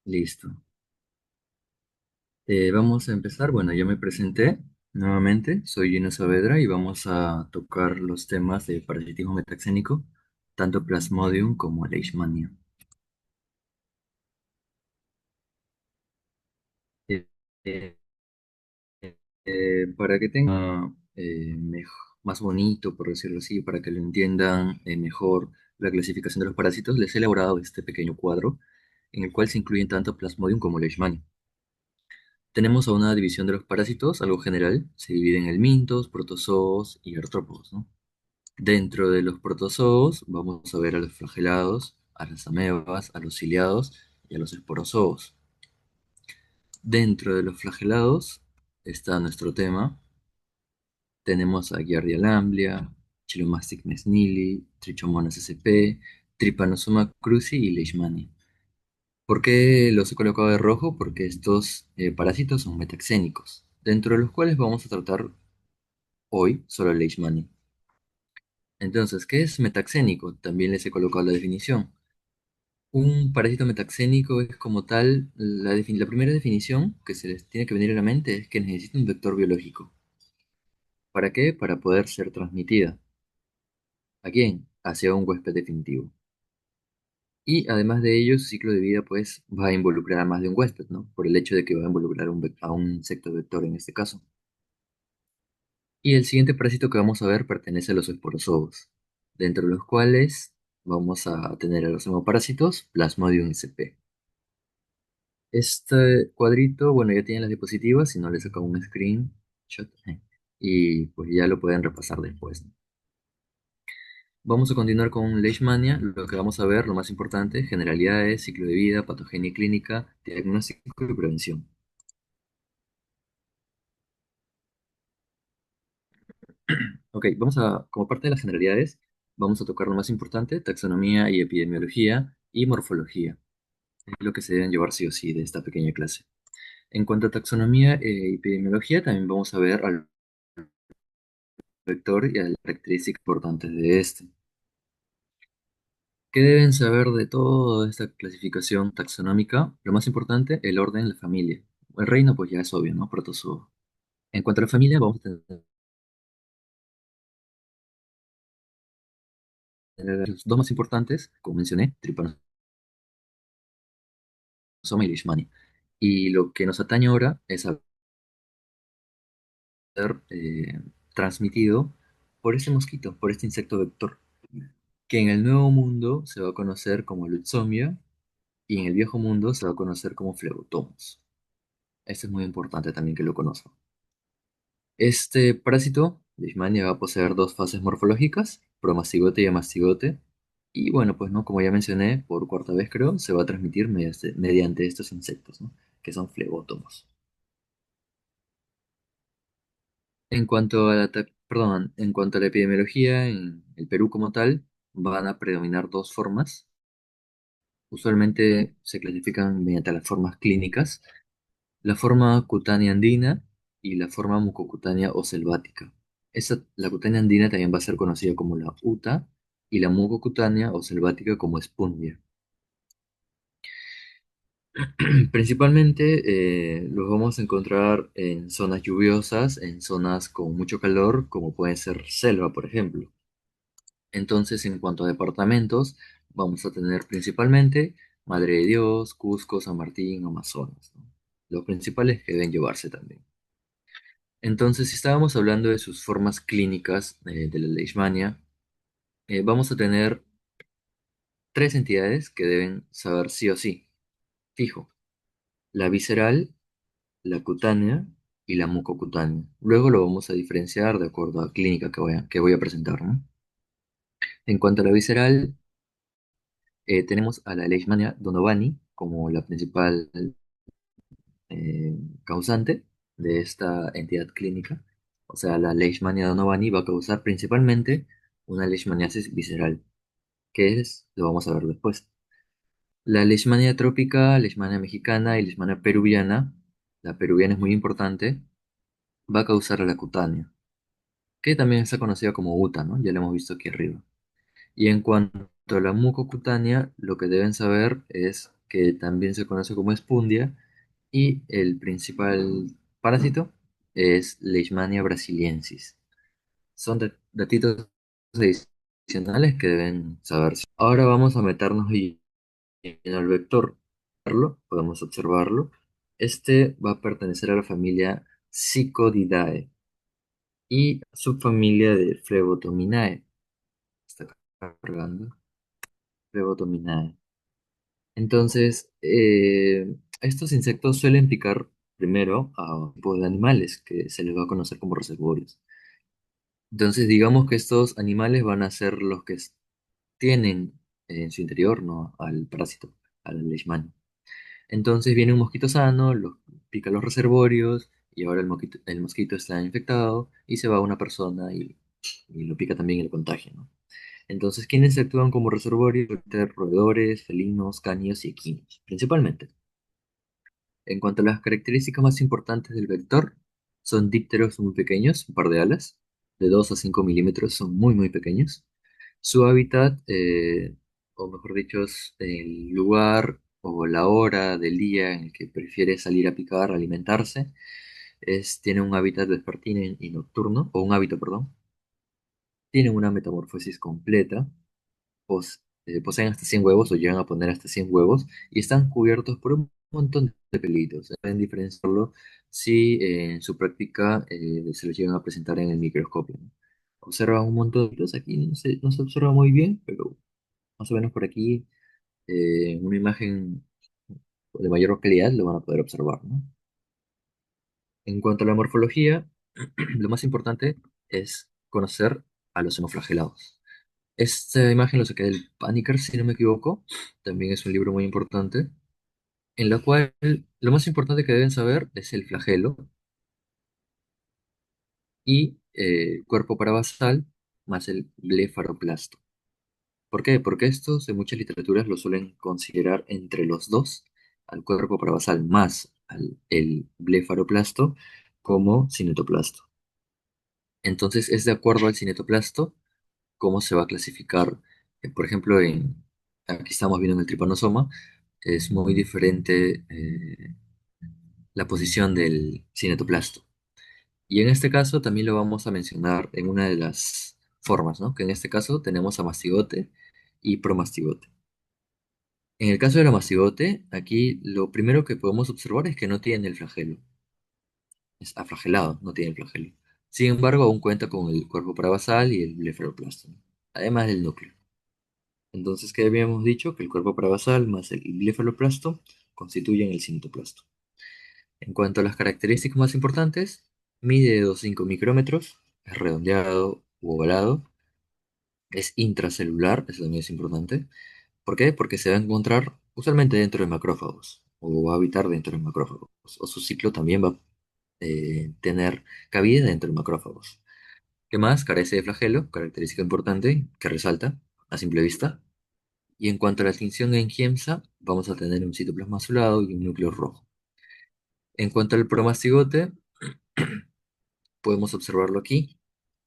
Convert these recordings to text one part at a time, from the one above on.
Listo. Vamos a empezar. Bueno, ya me presenté nuevamente. Soy Gino Saavedra y vamos a tocar los temas de parasitismo metaxénico, tanto Plasmodium como Leishmania. Eh, eh, para que tenga más bonito, por decirlo así, para que lo entiendan mejor la clasificación de los parásitos, les he elaborado este pequeño cuadro en el cual se incluyen tanto Plasmodium como Leishmania. Tenemos a una división de los parásitos, algo general, se dividen en helmintos, protozoos y artrópodos, ¿no? Dentro de los protozoos vamos a ver a los flagelados, a las amebas, a los ciliados y a los esporozoos. Dentro de los flagelados está nuestro tema. Tenemos a Giardia lamblia, Chilomastic mesnili, Trichomonas sp, Trypanosoma cruzi y Leishmania. ¿Por qué los he colocado de rojo? Porque estos parásitos son metaxénicos, dentro de los cuales vamos a tratar hoy solo el Leishmania. Entonces, ¿qué es metaxénico? También les he colocado la definición. Un parásito metaxénico es como tal, la primera definición que se les tiene que venir a la mente es que necesita un vector biológico. ¿Para qué? Para poder ser transmitida. ¿A quién? Hacia un huésped definitivo. Y además de ello, su ciclo de vida pues va a involucrar a más de un huésped, ¿no? Por el hecho de que va a involucrar a un insecto vector en este caso. Y el siguiente parásito que vamos a ver pertenece a los esporozoos, dentro de los cuales vamos a tener a los hemoparásitos Plasmodium sp. Este cuadrito, bueno, ya tiene las diapositivas, si no les saco un screenshot, y pues ya lo pueden repasar después, ¿no? Vamos a continuar con Leishmania, lo que vamos a ver, lo más importante, generalidades, ciclo de vida, patogenia y clínica, diagnóstico y prevención. Ok, como parte de las generalidades, vamos a tocar lo más importante, taxonomía y epidemiología y morfología. Es lo que se deben llevar sí o sí de esta pequeña clase. En cuanto a taxonomía y epidemiología, también vamos a ver al vector y a las características importantes de este. ¿Qué deben saber de toda esta clasificación taxonómica? Lo más importante, el orden, la familia. El reino, pues ya es obvio, ¿no? Protozoo. En cuanto a la familia, vamos a tener los dos más importantes, como mencioné, Trypanosoma y Leishmania. Y lo que nos atañe ahora es haber transmitido por este mosquito, por este insecto vector, que en el nuevo mundo se va a conocer como Lutzomia y en el viejo mundo se va a conocer como Flebotomos. Esto es muy importante también que lo conozcan. Este parásito, Leishmania, va a poseer dos fases morfológicas, promastigote y amastigote. Y bueno, pues no, como ya mencioné, por cuarta vez creo, se va a transmitir mediante estos insectos, ¿no? Que son flebótomos. En cuanto a la epidemiología, en el Perú como tal, van a predominar dos formas. Usualmente se clasifican mediante las formas clínicas, la forma cutánea andina y la forma mucocutánea o selvática. La cutánea andina también va a ser conocida como la UTA y la mucocutánea o selvática como Spundia. Principalmente los vamos a encontrar en zonas lluviosas, en zonas con mucho calor, como puede ser selva, por ejemplo. Entonces, en cuanto a departamentos, vamos a tener principalmente Madre de Dios, Cusco, San Martín, Amazonas, ¿no? Los principales que deben llevarse también. Entonces, si estábamos hablando de sus formas clínicas de la leishmania, vamos a tener tres entidades que deben saber sí o sí, fijo, la visceral, la cutánea y la mucocutánea. Luego lo vamos a diferenciar de acuerdo a clínica que voy a presentar, ¿no? En cuanto a la visceral, tenemos a la Leishmania donovani como la principal eh, causante de esta entidad clínica. O sea, la Leishmania donovani va a causar principalmente una leishmaniasis visceral, que es, lo vamos a ver después. La Leishmania trópica, Leishmania mexicana y Leishmania peruviana, la peruviana es muy importante, va a causar la cutánea, que también está conocida como UTA, ¿no? Ya lo hemos visto aquí arriba. Y en cuanto a la mucocutánea, lo que deben saber es que también se conoce como espundia, y el principal parásito es Leishmania brasiliensis. Son datitos adicionales que deben saberse. Ahora vamos a meternos en el vector. Podemos observarlo. Este va a pertenecer a la familia Psychodidae y subfamilia de Flebotominae. Está cargando. Flebotominae. Entonces, estos insectos suelen picar primero a tipos de animales que se les va a conocer como reservorios. Entonces, digamos que estos animales van a ser los que tienen en su interior, ¿no?, al parásito, al leishmania. Entonces viene un mosquito sano, pica los reservorios y ahora el mosquito está infectado y se va a una persona y lo pica también y lo contagia, ¿no? Entonces, ¿quiénes actúan como reservorios? Roedores, felinos, cánidos y equinos, principalmente. En cuanto a las características más importantes del vector, son dípteros muy pequeños, un par de alas, de 2 a 5 milímetros, son muy, muy pequeños. Su hábitat, o mejor dicho, es el lugar o la hora del día en el que prefiere salir a picar, a alimentarse, tiene un hábitat vespertino y nocturno, o un hábito, perdón. Tienen una metamorfosis completa, poseen hasta 100 huevos o llegan a poner hasta 100 huevos y están cubiertos por un montón de pelitos. Pueden diferenciarlo si en su práctica se los llegan a presentar en el microscopio, ¿no? Observan un montón de pelitos, aquí no se observa muy bien, pero más o menos por aquí, una imagen de mayor calidad lo van a poder observar, ¿no? En cuanto a la morfología, lo más importante es conocer a los hemoflagelados. Esta imagen lo saqué del Paniker, si no me equivoco. También es un libro muy importante, en la cual lo más importante que deben saber es el flagelo y cuerpo parabasal más el blefaroplasto. ¿Por qué? Porque estos en muchas literaturas lo suelen considerar entre los dos, al cuerpo parabasal más el blefaroplasto, como cinetoplasto. Entonces es de acuerdo al cinetoplasto cómo se va a clasificar. Por ejemplo, aquí estamos viendo en el tripanosoma, es muy diferente la posición del cinetoplasto. Y en este caso también lo vamos a mencionar en una de las formas, ¿no? Que en este caso tenemos a mastigote y promastigote. En el caso del mastigote, aquí lo primero que podemos observar es que no tiene el flagelo. Es aflagelado, no tiene el flagelo. Sin embargo, aún cuenta con el cuerpo parabasal y el blefaroplasto, ¿no? Además del núcleo. Entonces, ¿qué habíamos dicho? Que el cuerpo parabasal más el blefaroplasto constituyen el cintoplasto. En cuanto a las características más importantes, mide 2,5 micrómetros, es redondeado u ovalado, es intracelular, eso también es importante. ¿Por qué? Porque se va a encontrar usualmente dentro de macrófagos, o va a habitar dentro de macrófagos, o su ciclo también va a tener cabida dentro de macrófagos. ¿Qué más? Carece de flagelo, característica importante que resalta a simple vista. Y en cuanto a la extinción en Giemsa, vamos a tener un citoplasma azulado y un núcleo rojo. En cuanto al promastigote, podemos observarlo aquí.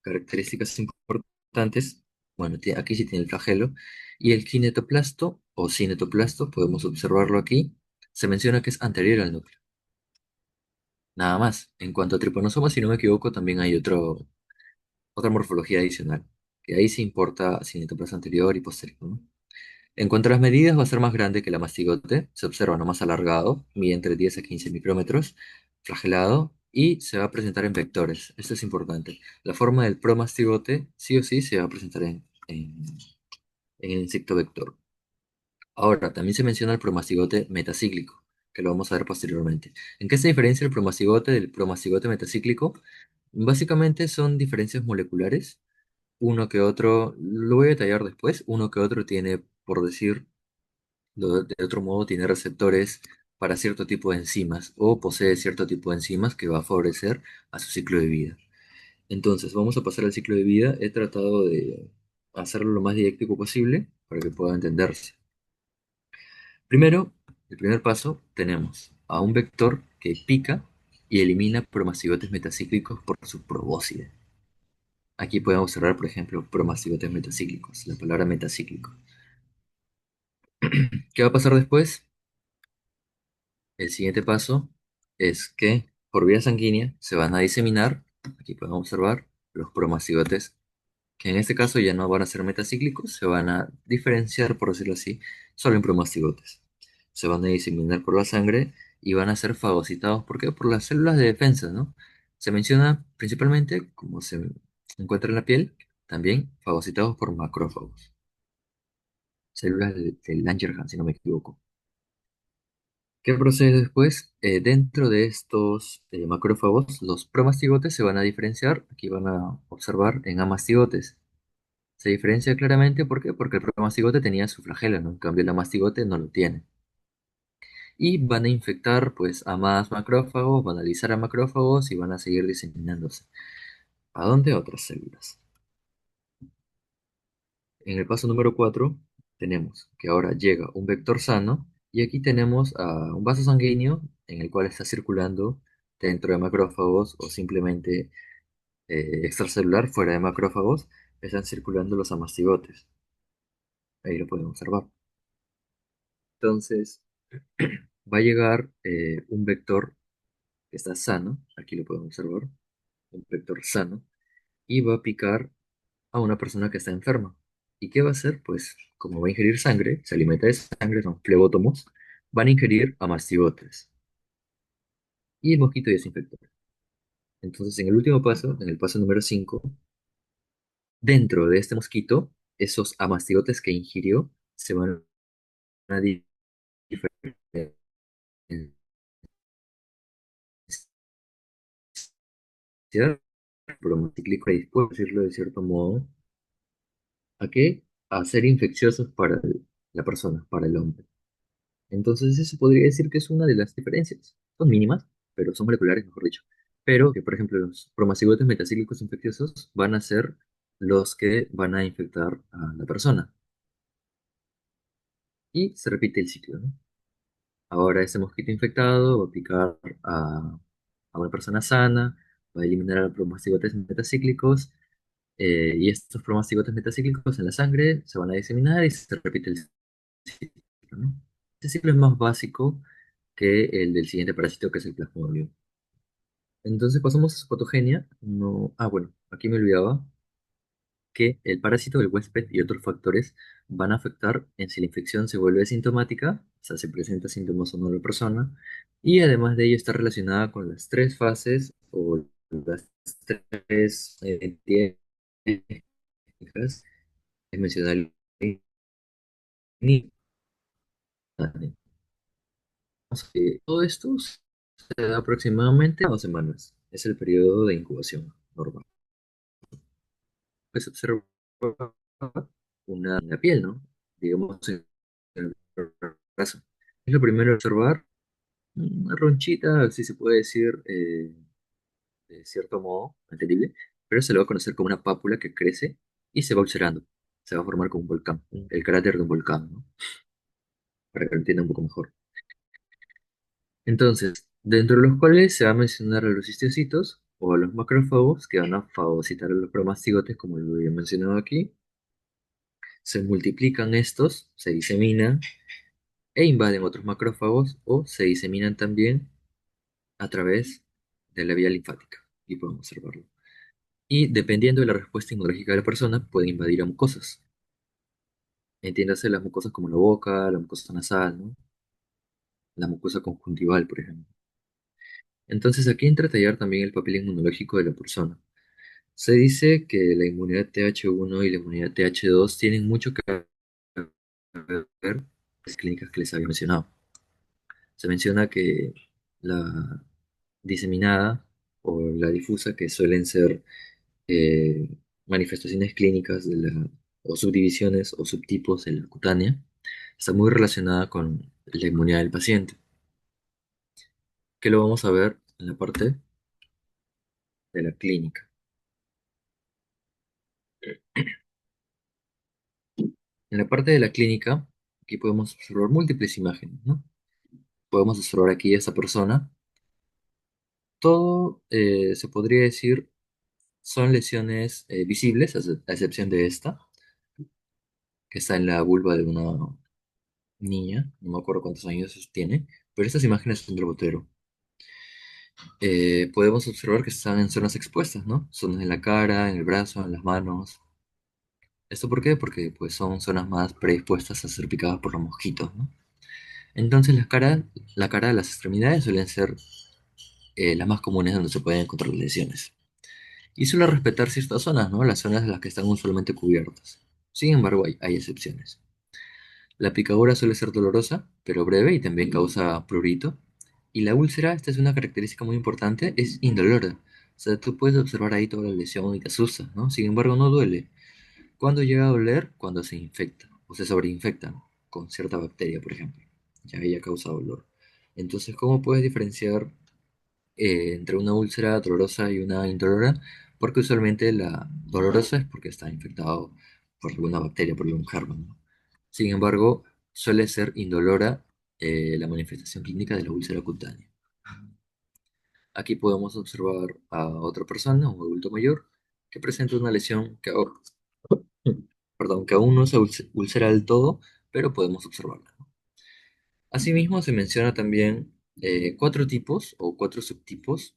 Características importantes. Bueno, aquí sí tiene el flagelo. Y el kinetoplasto o cinetoplasto, podemos observarlo aquí. Se menciona que es anterior al núcleo. Nada más. En cuanto a tripanosoma, si no me equivoco, también hay otra morfología adicional. Que ahí se importa cinetoplasto anterior y posterior, ¿no? En cuanto a las medidas, va a ser más grande que la mastigote. Se observa no más alargado, mide entre 10 a 15 micrómetros, flagelado y se va a presentar en vectores. Esto es importante. La forma del promastigote sí o sí se va a presentar en el insecto vector. Ahora, también se menciona el promastigote metacíclico, que lo vamos a ver posteriormente. ¿En qué se diferencia el promastigote del promastigote metacíclico? Básicamente son diferencias moleculares. Uno que otro, lo voy a detallar después, uno que otro tiene, por decir de otro modo, tiene receptores para cierto tipo de enzimas o posee cierto tipo de enzimas que va a favorecer a su ciclo de vida. Entonces, vamos a pasar al ciclo de vida. He tratado de hacerlo lo más didáctico posible para que pueda entenderse. Primero, el primer paso, tenemos a un vector que pica y elimina promastigotes metacíclicos por su probóscide. Aquí podemos observar, por ejemplo, promastigotes metacíclicos, la palabra metacíclico. ¿Qué va a pasar después? El siguiente paso es que por vía sanguínea se van a diseminar, aquí podemos observar, los promastigotes, que en este caso ya no van a ser metacíclicos, se van a diferenciar, por decirlo así, solo en promastigotes. Se van a diseminar por la sangre y van a ser fagocitados. ¿Por qué? Por las células de defensa, ¿no? Se menciona principalmente, como se encuentra en la piel, también fagocitados por macrófagos, células del Langerhans, si no me equivoco. ¿Qué procede después? Dentro de estos macrófagos, los promastigotes se van a diferenciar, aquí van a observar en amastigotes. Se diferencia claramente, ¿por qué? Porque el promastigote tenía su flagelo, ¿no? En cambio, el amastigote no lo tiene. Y van a infectar, pues, a más macrófagos, van a alisar a macrófagos y van a seguir diseminándose. ¿A dónde? A otras células. En el paso número 4 tenemos que ahora llega un vector sano y aquí tenemos a un vaso sanguíneo en el cual está circulando dentro de macrófagos o simplemente extracelular fuera de macrófagos, están circulando los amastigotes. Ahí lo podemos observar. Entonces, va a llegar un vector que está sano, aquí lo podemos observar, un vector sano, y va a picar a una persona que está enferma. ¿Y qué va a hacer? Pues como va a ingerir sangre, se alimenta de sangre, son flebótomos, van a ingerir a mastigotes. Y el mosquito ya se infectó. Entonces, en el último paso, en el paso número 5, dentro de este mosquito, esos amastigotes que ingirió se van a diferenciar por un cíclico predispuesto, por decirlo de cierto modo, ¿a qué? A ser infecciosos para la persona, para el hombre. Entonces, eso podría decir que es una de las diferencias. Son mínimas, pero son moleculares, mejor dicho. Pero que, por ejemplo, los promastigotes metacíclicos infecciosos van a ser los que van a infectar a la persona. Y se repite el ciclo, ¿no? Ahora ese mosquito infectado va a picar a una persona sana, va a eliminar a los promastigotes metacíclicos, y estos promastigotes metacíclicos en la sangre se van a diseminar y se repite el ciclo, ¿no? Este ciclo es más básico que el del siguiente parásito, que es el plasmodium. Entonces pasamos a su patogenia. No, bueno, aquí me olvidaba que el parásito, el huésped y otros factores van a afectar en si la infección se vuelve sintomática, o sea, se presenta síntomas o no en la persona, y además de ello está relacionada con las tres fases o las tres técnicas que mencioné al inicio. Todo esto se da aproximadamente a 2 semanas. Es el periodo de incubación normal. Pues se observa una piel, ¿no? Digamos, en el brazo. Es lo primero a observar, una ronchita, si se puede decir, de cierto modo, entendible, pero se lo va a conocer como una pápula que crece y se va ulcerando. Se va a formar como un volcán, el cráter de un volcán, ¿no? Para que lo entienda un poco mejor. Entonces, dentro de los cuales se va a mencionar a los histocitos o a los macrófagos que van a fagocitar a los promastigotes, como lo había mencionado aquí. Se multiplican estos, se diseminan e invaden otros macrófagos o se diseminan también a través de la vía linfática. Y podemos observarlo. Y dependiendo de la respuesta inmunológica de la persona, puede invadir a mucosas. Entiéndase las mucosas como la boca, la mucosa nasal, ¿no? La mucosa conjuntival, por ejemplo. Entonces aquí entra a tallar también el papel inmunológico de la persona. Se dice que la inmunidad TH1 y la inmunidad TH2 tienen mucho que ver con las clínicas que les había mencionado. Se menciona que la diseminada o la difusa, que suelen ser eh, manifestaciones clínicas o subdivisiones o subtipos de la cutánea, está muy relacionada con la inmunidad del paciente, que lo vamos a ver en la parte de la clínica. En la parte de la clínica, aquí podemos observar múltiples imágenes, ¿no? Podemos observar aquí a esta persona. Todo se podría decir son lesiones visibles, a excepción de esta, que está en la vulva de una niña, no me acuerdo cuántos años tiene, pero estas imágenes son del botero. Podemos observar que están en zonas expuestas, ¿no? Zonas en la cara, en el brazo, en las manos. ¿Esto por qué? Porque pues, son zonas más predispuestas a ser picadas por los mosquitos, ¿no? Entonces la cara de las extremidades suelen ser las más comunes donde se pueden encontrar las lesiones. Y suele respetar ciertas zonas, ¿no? Las zonas en las que están usualmente cubiertas. Sin embargo, hay excepciones. La picadura suele ser dolorosa, pero breve y también causa prurito. Y la úlcera, esta es una característica muy importante, es indolora. O sea, tú puedes observar ahí toda la lesión y te asusta, ¿no? Sin embargo, no duele. ¿Cuándo llega a doler? Cuando se infecta o se sobreinfecta, ¿no? Con cierta bacteria, por ejemplo. Ya ella causa dolor. Entonces, ¿cómo puedes diferenciar entre una úlcera dolorosa y una indolora? Porque usualmente la dolorosa es porque está infectado por alguna bacteria, por algún germen, ¿no? Sin embargo, suele ser indolora la manifestación clínica de la úlcera cutánea. Aquí podemos observar a otra persona, un adulto mayor, que presenta una lesión perdón, que aún no se ulcera del todo, pero podemos observarla, ¿no? Asimismo, se menciona también cuatro tipos o cuatro subtipos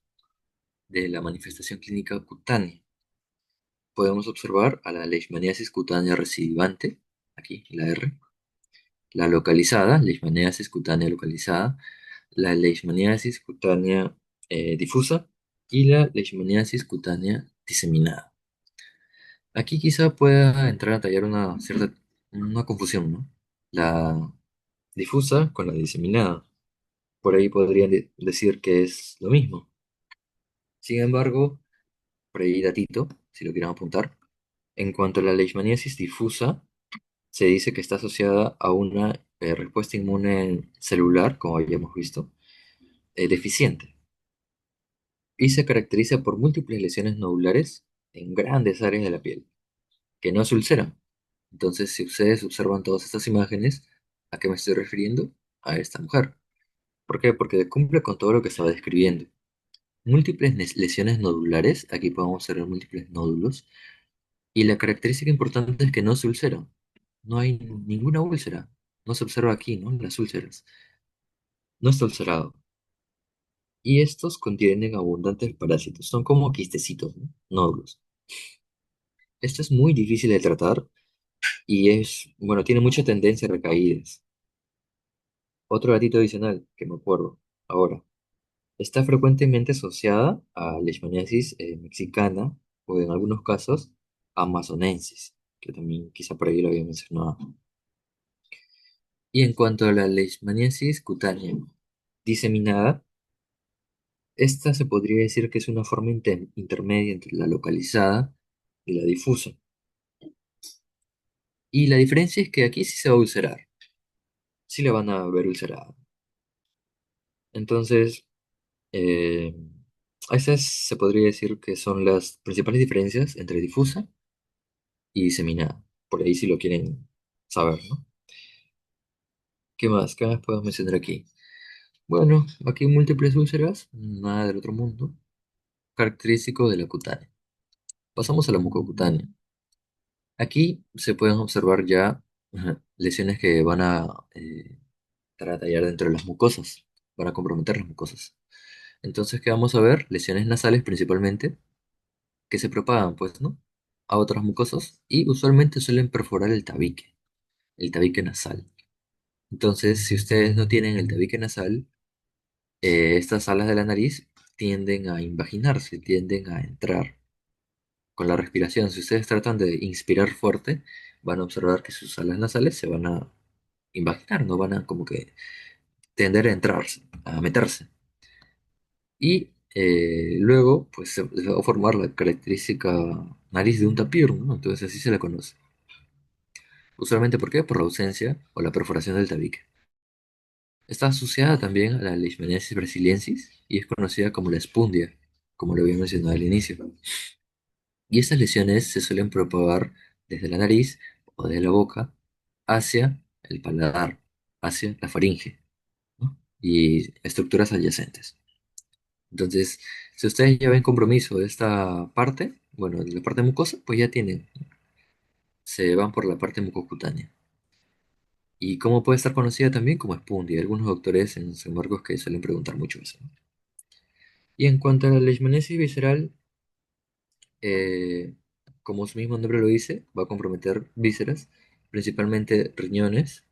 de la manifestación clínica cutánea. Podemos observar a la leishmaniasis cutánea recidivante, aquí la R, la localizada, leishmaniasis cutánea localizada, la leishmaniasis cutánea difusa y la leishmaniasis cutánea diseminada. Aquí quizá pueda entrar a tallar una confusión, ¿no? La difusa con la diseminada. Por ahí podrían decir que es lo mismo. Sin embargo, por ahí datito, si lo quieren apuntar, en cuanto a la leishmaniasis difusa, se dice que está asociada a una respuesta inmune celular, como habíamos visto, deficiente, y se caracteriza por múltiples lesiones nodulares en grandes áreas de la piel, que no se ulceran. Entonces, si ustedes observan todas estas imágenes, ¿a qué me estoy refiriendo? A esta mujer. ¿Por qué? Porque cumple con todo lo que estaba describiendo. Múltiples lesiones nodulares, aquí podemos observar múltiples nódulos, y la característica importante es que no se ulceran. No hay ninguna úlcera. No se observa aquí, ¿no? Las úlceras. No está ulcerado. Y estos contienen abundantes parásitos. Son como quistecitos, ¿no? Nódulos. Esto es muy difícil de tratar y bueno, tiene mucha tendencia a recaídas. Otro datito adicional que me acuerdo ahora. Está frecuentemente asociada a leishmaniasis mexicana o en algunos casos amazonensis, que también quizá por ahí lo había mencionado. Y en cuanto a la leishmaniasis cutánea diseminada, esta se podría decir que es una forma intermedia entre la localizada y la difusa. Y la diferencia es que aquí sí se va a ulcerar, sí la van a ver ulcerada. Entonces, eh, esas se podría decir que son las principales diferencias entre difusa y diseminada. Por ahí si lo quieren saber, ¿no? ¿Qué más? ¿Qué más podemos mencionar aquí? Bueno, aquí múltiples úlceras, nada del otro mundo, característico de la cutánea. Pasamos a la mucocutánea. Aquí se pueden observar ya lesiones que van a entrar a tallar dentro de las mucosas, van a comprometer las mucosas. Entonces, ¿qué vamos a ver? Lesiones nasales principalmente, que se propagan, pues, ¿no? A otras mucosas y usualmente suelen perforar el tabique nasal. Entonces, si ustedes no tienen el tabique nasal, estas alas de la nariz tienden a invaginarse, tienden a entrar con la respiración. Si ustedes tratan de inspirar fuerte, van a observar que sus alas nasales se van a invaginar, no van a como que tender a entrarse, a meterse. Y luego, pues se va a formar la característica nariz de un tapir, ¿no? Entonces así se la conoce. Usualmente, ¿por qué? Por la ausencia o la perforación del tabique. Está asociada también a la Leishmaniasis brasiliensis y es conocida como la espundia, como lo había mencionado al inicio. Y estas lesiones se suelen propagar desde la nariz o de la boca hacia el paladar, hacia la faringe, ¿no? Y estructuras adyacentes. Entonces, si ustedes ya ven compromiso de esta parte, bueno, de la parte mucosa, pues ya tienen, se van por la parte mucocutánea. y como puede estar conocida también como Spundi. Hay algunos doctores en San Marcos que suelen preguntar mucho eso, ¿no? Y en cuanto a la leishmaniasis visceral, eh, como su mismo nombre lo dice, va a comprometer vísceras, principalmente riñones,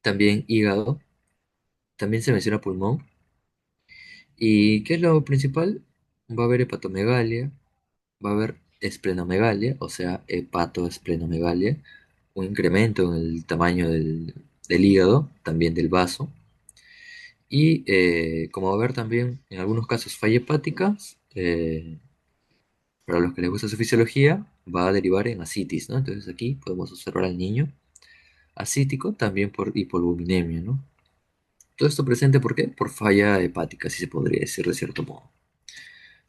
también hígado, también se menciona pulmón. ¿Y qué es lo principal? Va a haber hepatomegalia, va a haber esplenomegalia, o sea, hepatoesplenomegalia, un incremento en el tamaño del hígado, también del vaso. Y como va a haber también en algunos casos falla hepática, para los que les gusta su fisiología, va a derivar en ascitis, ¿no? Entonces aquí podemos observar al niño ascítico también por hipoluminemia, ¿no? Todo esto presente, ¿por qué? Por falla hepática, si se podría decir de cierto modo.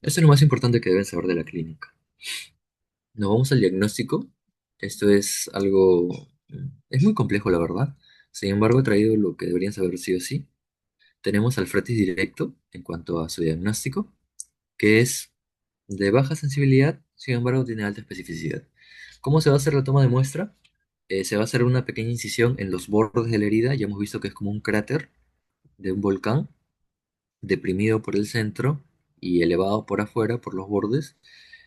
Esto es lo más importante que deben saber de la clínica. Nos vamos al diagnóstico. Esto es algo, es muy complejo, la verdad. Sin embargo, he traído lo que deberían saber sí o sí. Tenemos al fretis directo en cuanto a su diagnóstico, que es de baja sensibilidad, sin embargo, tiene alta especificidad. ¿Cómo se va a hacer la toma de muestra? Se va a hacer una pequeña incisión en los bordes de la herida. Ya hemos visto que es como un cráter de un volcán, deprimido por el centro y elevado por afuera, por los bordes.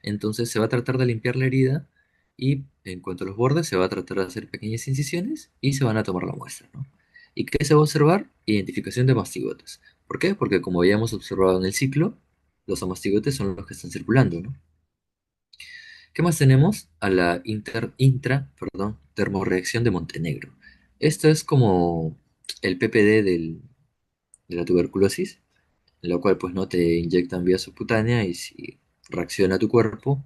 Entonces se va a tratar de limpiar la herida y en cuanto a los bordes se va a tratar de hacer pequeñas incisiones y se van a tomar la muestra, ¿no? ¿Y qué se va a observar? Identificación de mastigotes. ¿Por qué? Porque como ya hemos observado en el ciclo, los amastigotes son los que están circulando, ¿no? ¿Qué más tenemos? A la termorreacción de Montenegro. Esto es como el PPD de la tuberculosis, en la cual pues no te inyectan vía subcutánea y si reacciona a tu cuerpo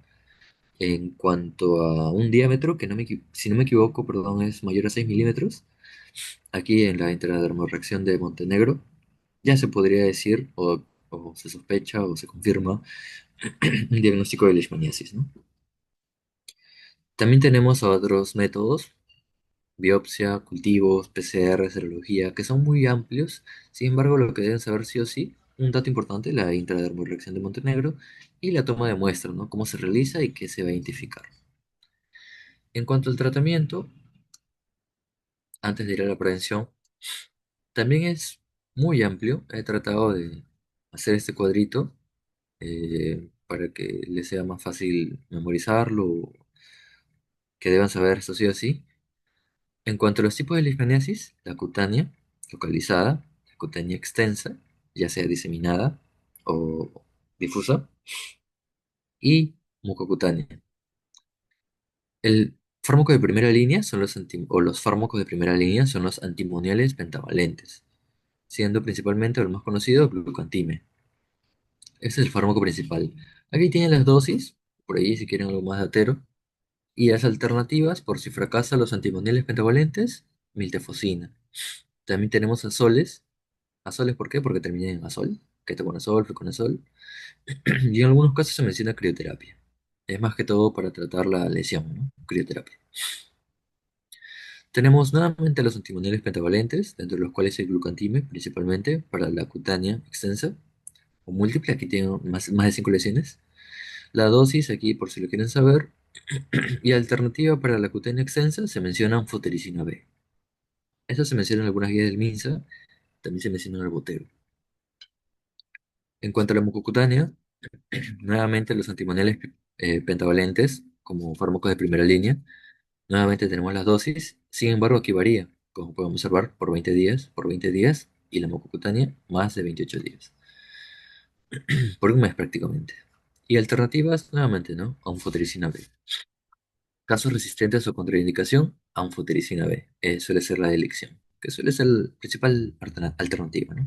en cuanto a un diámetro que si no me equivoco, perdón, es mayor a 6 milímetros, aquí en la intradermorreacción de Montenegro ya se podría decir o se sospecha o se confirma un diagnóstico de leishmaniasis, ¿no? También tenemos otros métodos, biopsia, cultivos, PCR, serología, que son muy amplios. Sin embargo, lo que deben saber sí o sí, un dato importante, la intradermorreacción de Montenegro y la toma de muestra, ¿no? Cómo se realiza y qué se va a identificar. En cuanto al tratamiento, antes de ir a la prevención, también es muy amplio. He tratado de hacer este cuadrito para que les sea más fácil memorizarlo, que deban saber esto sí o sí. En cuanto a los tipos de leishmaniasis, la cutánea, localizada, la cutánea extensa, ya sea diseminada o difusa, y mucocutánea. El fármaco de primera línea son o los fármacos de primera línea son los antimoniales pentavalentes, siendo principalmente el más conocido glucantime. Ese es el fármaco principal. Aquí tienen las dosis, por ahí si quieren algo más datero, y las alternativas por si fracasan los antimoniales pentavalentes, miltefosina. También tenemos azoles. ¿Azoles por qué? Porque terminan en azol, ketoconazol, fluconazol. Y en algunos casos se menciona crioterapia. Es más que todo para tratar la lesión, ¿no? Crioterapia. Tenemos nuevamente los antimoniales pentavalentes, dentro de los cuales el glucantime, principalmente para la cutánea extensa o múltiple, aquí tengo más de 5 lesiones. La dosis, aquí por si lo quieren saber, y alternativa para la cutánea extensa se menciona anfotericina B. Eso se menciona en algunas guías del MINSA, también se menciona en el botero. En cuanto a la mucocutánea, nuevamente los antimoniales pentavalentes como fármacos de primera línea. Nuevamente tenemos las dosis, sin embargo aquí varía, como podemos observar, por 20 días y la mucocutánea más de 28 días, por un mes prácticamente. Y alternativas, nuevamente, ¿no? Anfotericina B. Casos resistentes o contraindicación, anfotericina B. Suele ser la elección, que suele ser la principal alternativa, ¿no?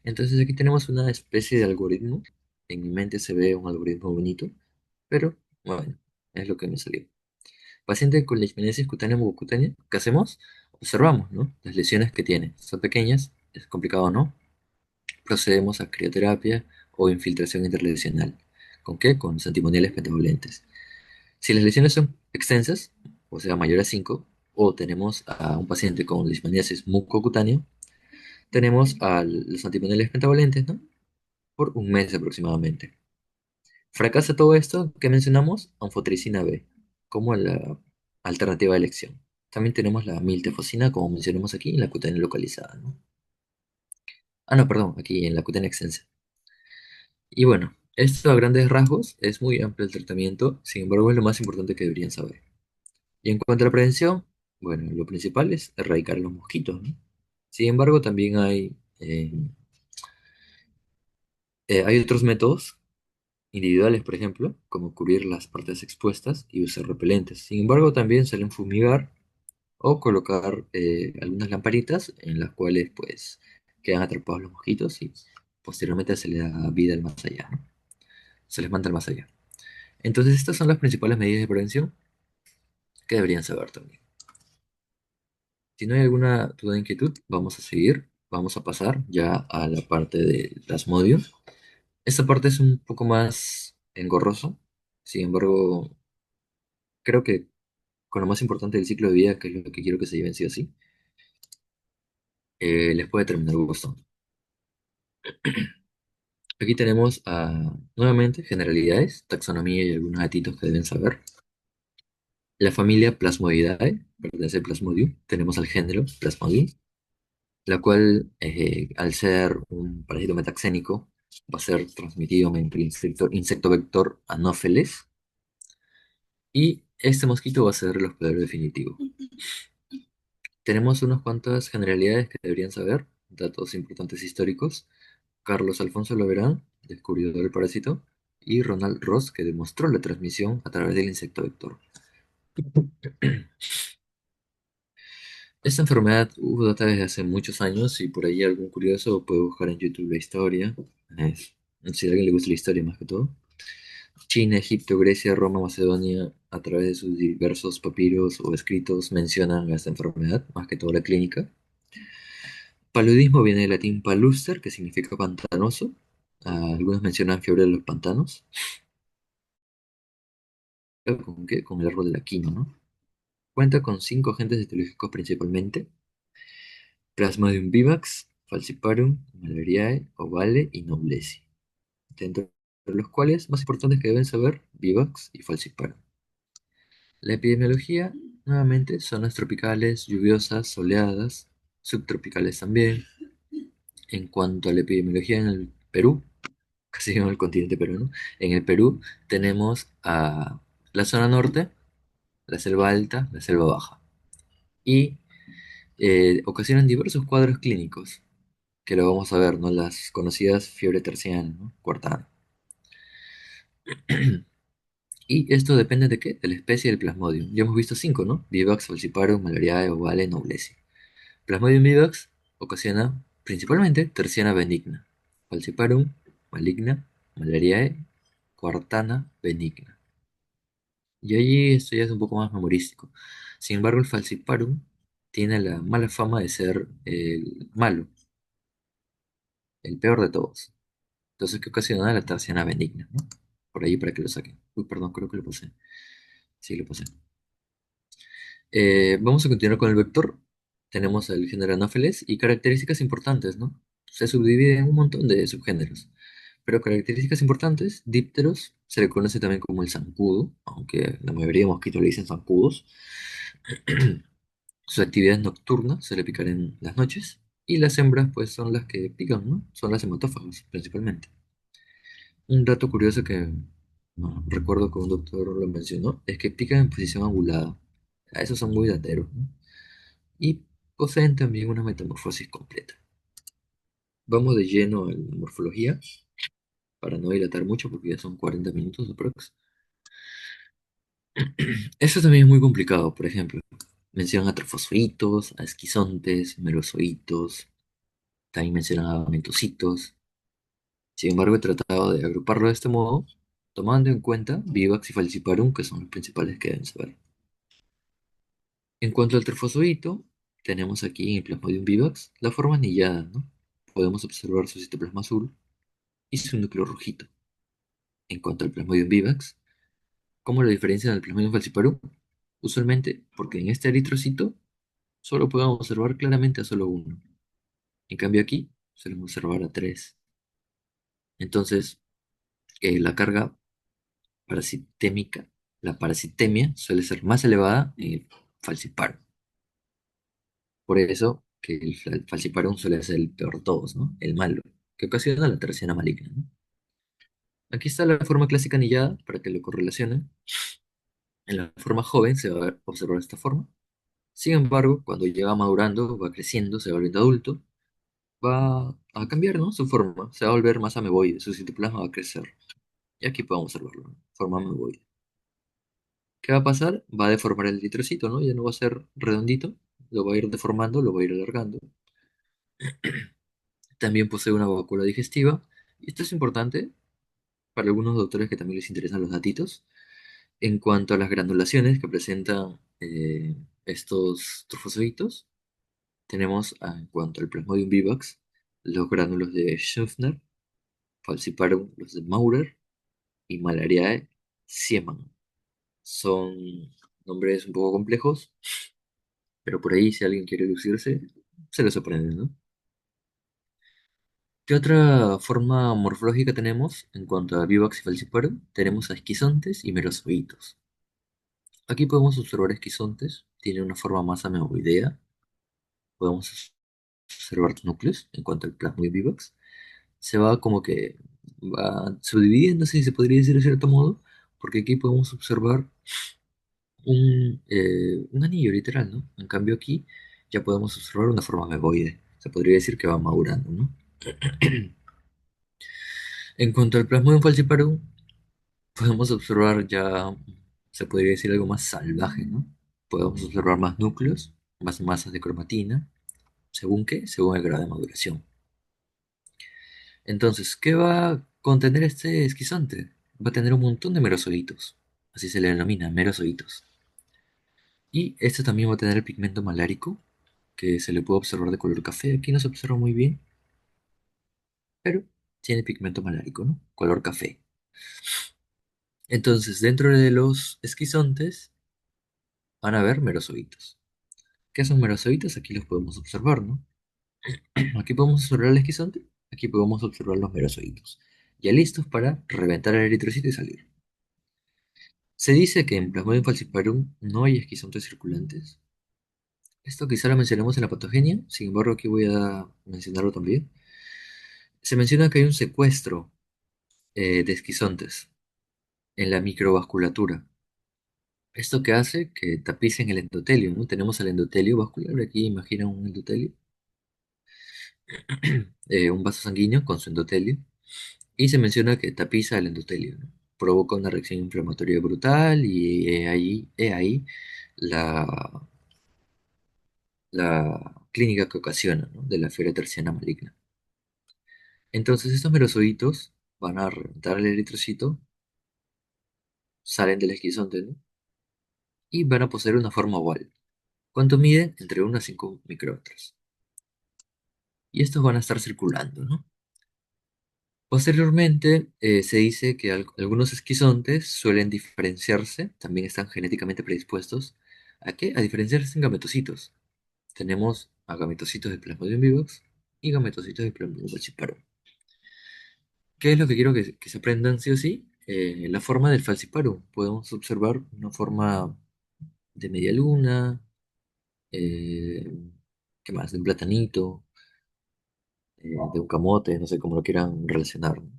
Entonces aquí tenemos una especie de algoritmo. En mi mente se ve un algoritmo bonito, pero bueno, es lo que me salió. Paciente con leishmaniasis cutánea mucocutánea, ¿qué hacemos? Observamos, ¿no? Las lesiones que tiene. Son pequeñas, es complicado, ¿no? Procedemos a crioterapia o infiltración interlesional. ¿Con qué? Con los antimoniales pentavalentes. Si las lesiones son extensas, o sea, mayor a 5, o tenemos a un paciente con leishmaniasis mucocutánea, tenemos a los antimoniales pentavalentes, ¿no? Por un mes aproximadamente. Fracasa todo esto que mencionamos, anfotericina B, como la alternativa de elección. También tenemos la miltefosina, como mencionamos aquí, en la cutánea localizada, ¿no? Ah, no, perdón, aquí en la cutánea extensa. Y bueno, esto a grandes rasgos es muy amplio el tratamiento, sin embargo es lo más importante que deberían saber. Y en cuanto a la prevención, bueno, lo principal es erradicar los mosquitos, ¿no? Sin embargo, también hay otros métodos individuales, por ejemplo, como cubrir las partes expuestas y usar repelentes. Sin embargo, también suelen fumigar o colocar algunas lamparitas en las cuales pues quedan atrapados los mosquitos y posteriormente se le da vida al más allá, ¿no? Se les manda al más allá. Entonces, estas son las principales medidas de prevención que deberían saber también. Si no hay alguna duda o inquietud, vamos a seguir. Vamos a pasar ya a la parte de Plasmodium. Esta parte es un poco más engorrosa. Sin embargo, creo que con lo más importante del ciclo de vida, que es lo que quiero que se lleven sí o sí, les puede terminar gustando. Aquí tenemos nuevamente generalidades, taxonomía y algunos datitos que deben saber. La familia Plasmodidae pertenece al Plasmodium. Tenemos al género Plasmodium, la cual, al ser un parásito metaxénico, va a ser transmitido mediante el insecto vector Anopheles, y este mosquito va a ser el hospedador definitivo. Tenemos unas cuantas generalidades que deberían saber, datos importantes históricos. Carlos Alfonso Loverán, descubridor del parásito, y Ronald Ross, que demostró la transmisión a través del insecto vector. Esta enfermedad data desde hace muchos años y por ahí algún curioso puede buscar en YouTube la historia. Es- si a alguien le gusta la historia más que todo. China, Egipto, Grecia, Roma, Macedonia, a través de sus diversos papiros o escritos mencionan a esta enfermedad, más que todo la clínica. Paludismo viene del latín paluster, que significa pantanoso. Algunos mencionan fiebre de los pantanos. ¿Con qué? Con el árbol de la quina, ¿no? Cuenta con 5 agentes etiológicos principalmente: Plasmodium vivax, falciparum, malariae, ovale y noblesi, dentro de los cuales más importantes que deben saber, vivax y falciparum. La epidemiología, nuevamente, zonas tropicales, lluviosas, soleadas, subtropicales también. En cuanto a la epidemiología en el Perú, casi en el continente peruano, en el Perú tenemos a la zona norte, la selva alta, la selva baja. Y ocasionan diversos cuadros clínicos, que lo vamos a ver, ¿no? Las conocidas fiebre terciana, ¿no? Cuartada. Y esto depende de qué, de la especie del Plasmodium. Ya hemos visto 5, ¿no? Vivax, falciparum, malariae, ovale, noblesi. Plasmodium vivax ocasiona principalmente terciana benigna, falciparum maligna, malariae, cuartana benigna. Y allí esto ya es un poco más memorístico. Sin embargo, el falciparum tiene la mala fama de ser el malo, el peor de todos. Entonces, ¿qué ocasiona la terciana benigna, ¿no? Por ahí para que lo saquen. Uy, perdón, creo que lo pasé. Sí, lo pasé. Vamos a continuar con el vector. Tenemos el género Anopheles y características importantes, ¿no? Se subdivide en un montón de subgéneros. Pero características importantes, dípteros, se le conoce también como el zancudo, aunque la mayoría de mosquitos le dicen zancudos. Su actividad es nocturna, suele picar en las noches. Y las hembras, pues, son las que pican, ¿no? Son las hematófagas, principalmente. Un dato curioso que no, recuerdo que un doctor lo mencionó es que pican en posición angulada. A esos son muy dateros, ¿no? Y poseen también una metamorfosis completa. Vamos de lleno a la morfología, para no dilatar mucho porque ya son 40 minutos aprox. Esto también es muy complicado, por ejemplo. Mencionan a trofosforitos, a esquizontes, merozoitos, también mencionan a mentocitos. Sin embargo, he tratado de agruparlo de este modo, tomando en cuenta Vivax y Falciparum, que son los principales que deben saber. En cuanto al trofozoito, tenemos aquí en el Plasmodium vivax la forma anillada, ¿no? Podemos observar su citoplasma azul y su núcleo rojito. En cuanto al Plasmodium vivax, ¿cómo lo diferencian del Plasmodium falciparum? Usualmente, porque en este eritrocito solo podemos observar claramente a solo uno. En cambio aquí, solemos observar a tres. Entonces, la carga parasitémica, la parasitemia, suele ser más elevada en el falciparum. Por eso que el falciparum suele ser el peor de todos, ¿no? El malo, que ocasiona la terciana maligna, ¿no? Aquí está la forma clásica anillada para que lo correlacionen. En la forma joven se va a observar de esta forma. Sin embargo, cuando llega madurando, va creciendo, se va volviendo adulto, va a cambiar, ¿no? Su forma, se va a volver más ameboide, su citoplasma va a crecer. Y aquí podemos observarlo, ¿no? Forma ameboide. ¿Qué va a pasar? Va a deformar el eritrocito, ¿no? Ya no va a ser redondito, lo va a ir deformando, lo va a ir alargando. También posee una vacuola digestiva. Y esto es importante para algunos doctores que también les interesan los datitos. En cuanto a las granulaciones que presentan estos trofozoitos, tenemos en cuanto al Plasmodium vivax, los gránulos de Schöffner, Falciparum, los de Maurer y Malariae Siemann. Son nombres un poco complejos, pero por ahí si alguien quiere lucirse, se los aprende, ¿no? ¿Qué otra forma morfológica tenemos en cuanto a Vivax y Falciparum? Tenemos a esquizontes y merozoitos. Aquí podemos observar esquizontes, tiene una forma más ameboidea. Podemos observar núcleos en cuanto al Plasmodium vivax. Se va como que va subdividiendo, si se podría decir de cierto modo, porque aquí podemos observar un anillo literal, ¿no? En cambio aquí ya podemos observar una forma ameboide. Se podría decir que va madurando, ¿no? En cuanto al Plasmodium falciparum, podemos observar ya, se podría decir algo más salvaje, ¿no? Podemos observar más núcleos, más masas de cromatina. ¿Según qué? Según el grado de maduración. Entonces, ¿qué va a contener este esquizante? Va a tener un montón de merozoitos. Así se le denomina, merozoitos. Y este también va a tener el pigmento malárico, que se le puede observar de color café. Aquí no se observa muy bien, pero tiene pigmento malárico, ¿no? Color café. Entonces, dentro de los esquizontes van a haber merozoitos. ¿Qué son merozoitos? Aquí los podemos observar, ¿no? Aquí podemos observar el esquizonte, aquí podemos observar los merozoitos. Ya listos para reventar el eritrocito y salir. Se dice que en Plasmodium falciparum no hay esquizontes circulantes. Esto quizá lo mencionamos en la patogenia, sin embargo aquí voy a mencionarlo también. Se menciona que hay un secuestro de esquizontes en la microvasculatura. Esto que hace que tapicen el endotelio, ¿no? Tenemos el endotelio vascular, aquí imagina un endotelio, un vaso sanguíneo con su endotelio, y se menciona que tapiza el endotelio, ¿no? Provoca una reacción inflamatoria brutal y ahí la, la clínica que ocasiona, ¿no? De la fiebre terciana maligna. Entonces estos merozoitos van a reventar el eritrocito, salen del esquizonte, ¿no? Y van a poseer una forma oval. ¿Cuánto miden? Entre 1 a 5 micrómetros. Y estos van a estar circulando, ¿no? Posteriormente, se dice que algunos esquizontes suelen diferenciarse, también están genéticamente predispuestos. ¿A qué? A diferenciarse en gametocitos. Tenemos a gametocitos de Plasmodium vivax y gametocitos de Plasmodium falciparum. ¿Qué es lo que quiero que se aprendan sí o sí? La forma del falciparum. Podemos observar una forma de media luna, eh, ¿qué más? De un platanito, de un camote, no sé cómo lo quieran relacionar, ¿no?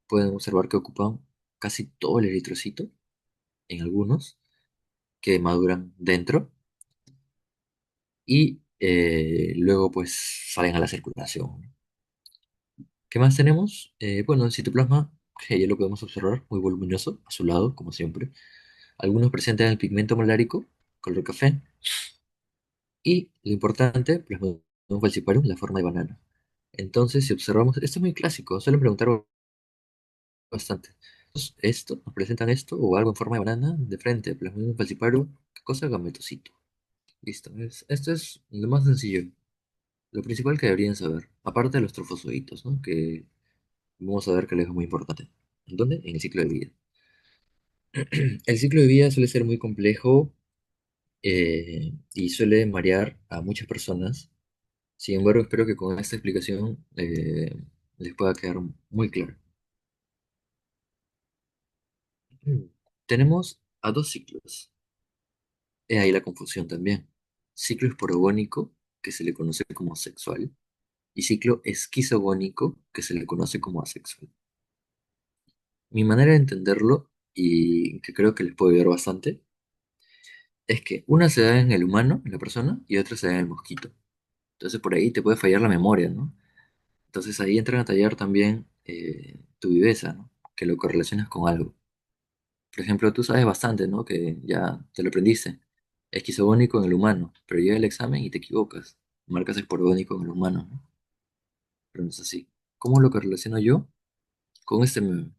Pueden observar que ocupan casi todo el eritrocito, en algunos, que maduran dentro y luego pues salen a la circulación. ¿Qué más tenemos? Bueno, el citoplasma, que ya lo podemos observar, muy voluminoso, azulado, como siempre. Algunos presentan el pigmento malárico, color café, y lo importante, Plasmodium falciparum, la forma de banana. Entonces, si observamos, esto es muy clásico, suelen preguntar bastante. Entonces, esto, nos presentan esto o algo en forma de banana de frente, Plasmodium falciparum, ¿qué cosa? Gametocito. Listo, esto es lo más sencillo, lo principal que deberían saber, aparte de los trofozoitos, ¿no? Que vamos a ver que es muy importante. ¿En dónde? En el ciclo de vida. El ciclo de vida suele ser muy complejo y suele marear a muchas personas. Sin embargo, espero que con esta explicación les pueda quedar muy claro. Tenemos a dos ciclos. He ahí la confusión también. Ciclo esporogónico que se le conoce como sexual, y ciclo esquizogónico, que se le conoce como asexual. Mi manera de entenderlo, y que creo que les puede ayudar bastante, es que una se da en el humano, en la persona, y otra se da en el mosquito. Entonces por ahí te puede fallar la memoria, ¿no? Entonces ahí entran a tallar también tu viveza, ¿no? Que lo correlacionas con algo. Por ejemplo, tú sabes bastante, ¿no? Que ya te lo aprendiste. Esquizogónico en el humano, pero llega el examen y te equivocas. Marcas esporgónico en el humano, ¿no? Pero no es así. ¿Cómo lo correlaciono yo? Con este meme.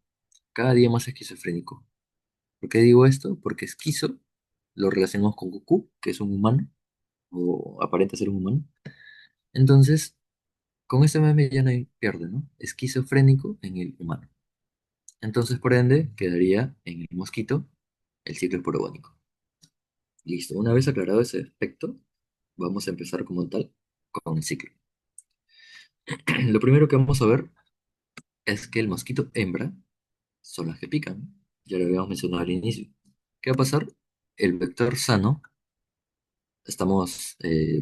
Cada día más esquizofrénico. ¿Por qué digo esto? Porque esquizo lo relacionamos con Goku, que es un humano, o aparenta ser un humano. Entonces, con este meme ya no hay pierde, ¿no? Esquizofrénico en el humano. Entonces, por ende, quedaría en el mosquito el ciclo esporogónico. Listo, una vez aclarado ese aspecto, vamos a empezar como tal con el ciclo. Lo primero que vamos a ver es que el mosquito hembra son las que pican. Ya lo habíamos mencionado al inicio. ¿Qué va a pasar? El vector sano, estamos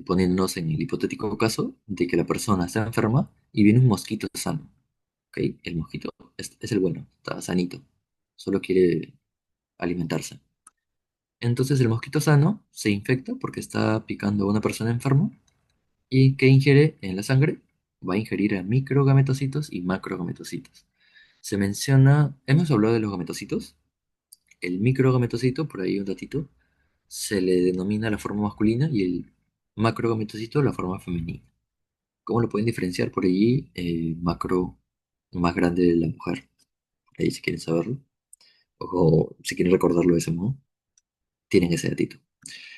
poniéndonos en el hipotético caso de que la persona está enferma y viene un mosquito sano. ¿Ok? El mosquito es el bueno, está sanito, solo quiere alimentarse. Entonces el mosquito sano se infecta porque está picando a una persona enferma y que ingiere en la sangre va a ingerir a microgametocitos y macrogametocitos. Se menciona, hemos hablado de los gametocitos, el microgametocito, por ahí un datito, se le denomina la forma masculina y el macrogametocito la forma femenina. ¿Cómo lo pueden diferenciar por allí? Macro más grande de la mujer, por ahí si quieren saberlo, o si quieren recordarlo de ese modo, tienen ese datito.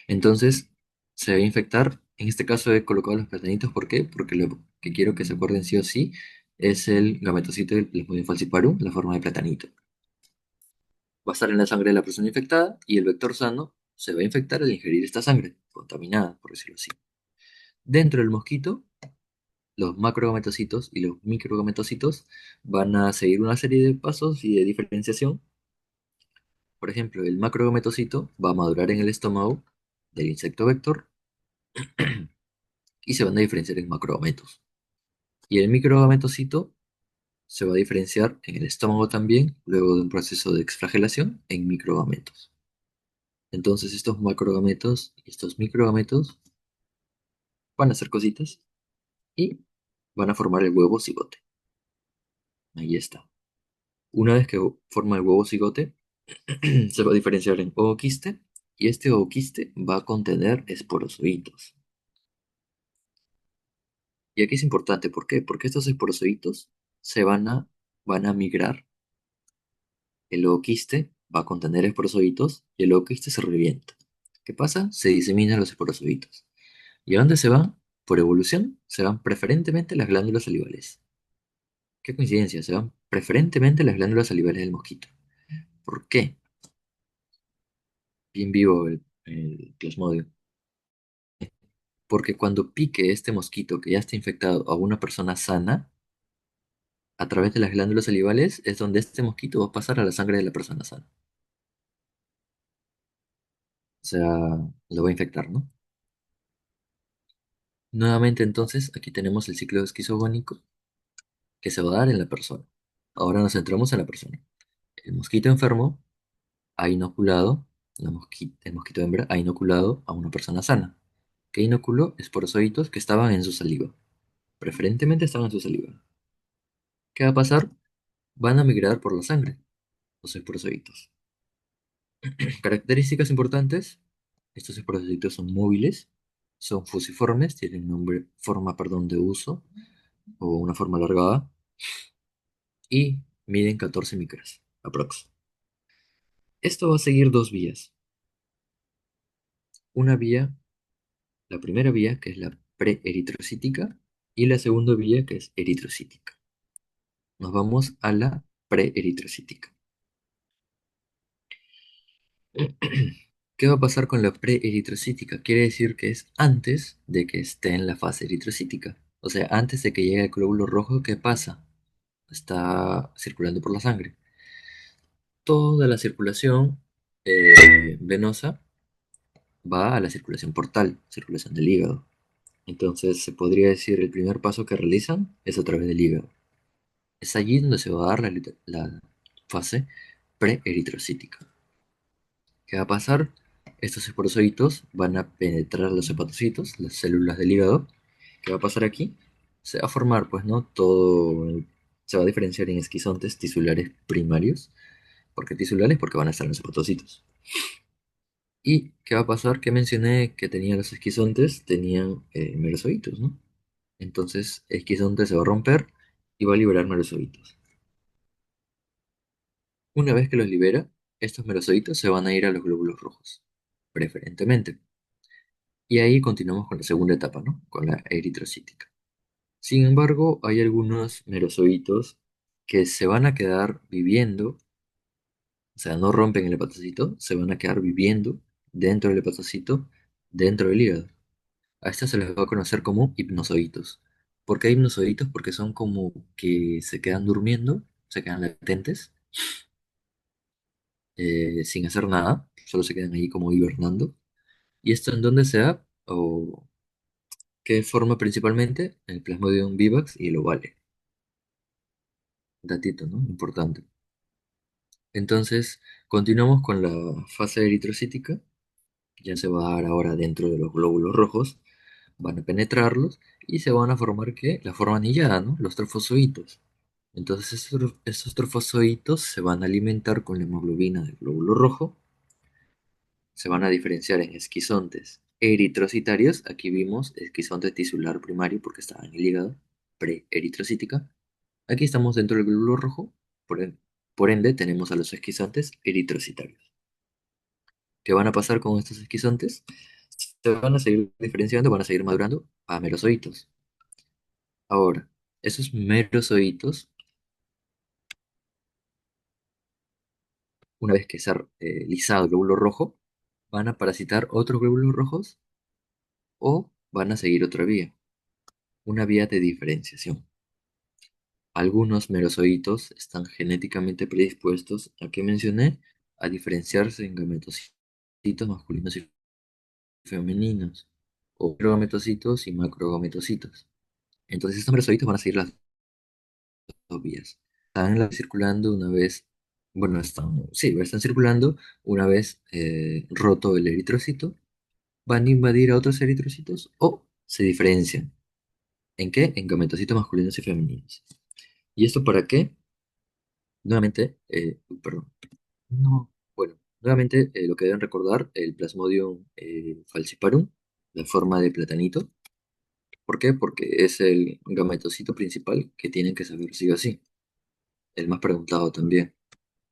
Entonces, se va a infectar. En este caso he colocado los platanitos. ¿Por qué? Porque lo que quiero que se acuerden sí o sí es el gametocito del Plasmodium falciparum, la forma de platanito. Va a estar en la sangre de la persona infectada y el vector sano se va a infectar al ingerir esta sangre, contaminada, por decirlo así. Dentro del mosquito, los macrogametocitos y los microgametocitos van a seguir una serie de pasos y de diferenciación. Por ejemplo, el macrogametocito va a madurar en el estómago del insecto vector y se van a diferenciar en macrogametos. Y el microgametocito se va a diferenciar en el estómago también, luego de un proceso de exflagelación, en microgametos. Entonces estos macrogametos y estos microgametos van a hacer cositas y van a formar el huevo cigote. Ahí está. Una vez que forma el huevo cigote, se va a diferenciar en ooquiste y este ooquiste va a contener esporozoitos. Y aquí es importante, ¿por qué? Porque estos esporozoitos se van a migrar. El ooquiste va a contener esporozoitos y el ooquiste se revienta. ¿Qué pasa? Se diseminan los esporozoitos. ¿Y a dónde se van? Por evolución, se van preferentemente las glándulas salivales. Qué coincidencia, se van preferentemente las glándulas salivales del mosquito. ¿Por qué? Bien vivo el plasmodio. Porque cuando pique este mosquito que ya está infectado a una persona sana, a través de las glándulas salivales es donde este mosquito va a pasar a la sangre de la persona sana. O sea, lo va a infectar, ¿no? Nuevamente entonces, aquí tenemos el ciclo esquizogónico que se va a dar en la persona. Ahora nos centramos en la persona. El mosquito enfermo ha inoculado, el mosquito hembra ha inoculado a una persona sana. ¿Qué inoculó? Esporozoitos que estaban en su saliva. Preferentemente estaban en su saliva. ¿Qué va a pasar? Van a migrar por la sangre, los esporozoitos. Características importantes. Estos esporozoitos son móviles, son fusiformes, tienen forma, perdón, de uso o una forma alargada y miden 14 micras, aprox. Esto va a seguir dos vías. Una vía, la primera vía, que es la preeritrocítica, y la segunda vía, que es eritrocítica. Nos vamos a la preeritrocítica. ¿Qué va a pasar con la preeritrocítica? Quiere decir que es antes de que esté en la fase eritrocítica. O sea, antes de que llegue el glóbulo rojo, ¿qué pasa? Está circulando por la sangre. Toda la circulación venosa va a la circulación portal, circulación del hígado. Entonces, se podría decir el primer paso que realizan es a través del hígado. Es allí donde se va a dar la fase preeritrocítica. ¿Qué va a pasar? Estos esporocitos van a penetrar los hepatocitos, las células del hígado. ¿Qué va a pasar aquí? Se va a formar, pues, ¿no? Se va a diferenciar en esquizontes tisulares primarios. ¿Por qué tisulares? Porque van a estar en los hepatocitos. ¿Y qué va a pasar? Que mencioné que tenían los esquizontes, tenían merozoitos, ¿no? Entonces, esquizonte se va a romper y va a liberar merozoitos. Una vez que los libera, estos merozoitos se van a ir a los glóbulos rojos, preferentemente. Y ahí continuamos con la segunda etapa, ¿no? Con la eritrocítica. Sin embargo, hay algunos merozoitos que se van a quedar viviendo, o sea, no rompen el hepatocito, se van a quedar viviendo dentro del hepatocito, dentro del hígado. A estos se les va a conocer como hipnozoitos. ¿Por qué hipnozoitos? Porque son como que se quedan durmiendo, se quedan latentes, sin hacer nada, solo se quedan ahí como hibernando. ¿Y esto en dónde se da? ¿O qué forma principalmente? El Plasmodium vivax y el ovale. Datito, ¿no? Importante. Entonces, continuamos con la fase eritrocítica. Ya se va a dar ahora dentro de los glóbulos rojos. Van a penetrarlos y se van a formar, ¿qué? La forma anillada, ¿no? Los trofoszoitos. Entonces, estos trofoszoitos se van a alimentar con la hemoglobina del glóbulo rojo. Se van a diferenciar en esquizontes eritrocitarios. Aquí vimos esquizonte tisular primario porque estaba en el hígado, preeritrocítica. Aquí estamos dentro del glóbulo rojo, por ende tenemos a los esquizontes eritrocitarios. ¿Qué van a pasar con estos esquizontes? Se van a seguir diferenciando, van a seguir madurando a merozoitos. Ahora, esos merozoitos, una vez que se ha lisado el glóbulo rojo, van a parasitar otros glóbulos rojos o van a seguir otra vía, una vía de diferenciación. Algunos merozoitos están genéticamente predispuestos a que mencioné a diferenciarse en gametocitos masculinos y femeninos, o microgametocitos y macrogametocitos. Entonces estos merozoitos van a seguir las dos vías. Están circulando una vez, bueno, sí, están circulando una vez roto el eritrocito, van a invadir a otros eritrocitos o se diferencian. ¿En qué? En gametocitos masculinos y femeninos. ¿Y esto para qué? Nuevamente, perdón. No, bueno, nuevamente lo que deben recordar, el Plasmodium falciparum, la forma de platanito. ¿Por qué? Porque es el gametocito principal que tienen que saber sí o sí. El más preguntado también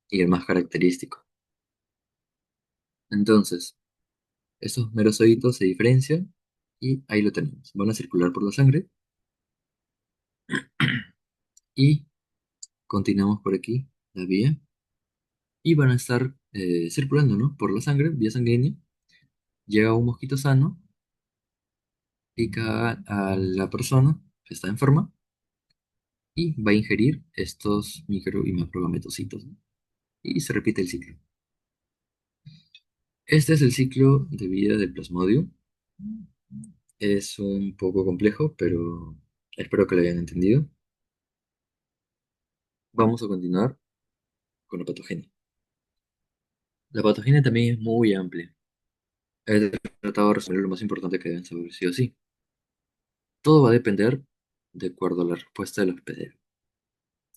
y el más característico. Entonces, estos merozoitos se diferencian y ahí lo tenemos. Van a circular por la sangre y continuamos por aquí la vía y van a estar circulando, ¿no? Por la sangre, vía sanguínea. Llega un mosquito sano, pica a la persona que está enferma y va a ingerir estos micro y macrogametocitos, ¿no? Y se repite el ciclo. Este es el ciclo de vida del Plasmodium. Es un poco complejo, pero espero que lo hayan entendido. Vamos a continuar con la patogenia. La patogenia también es muy amplia. He tratado de resumir lo más importante que deben saber sí o sí. Todo va a depender de acuerdo a la respuesta del hospedero.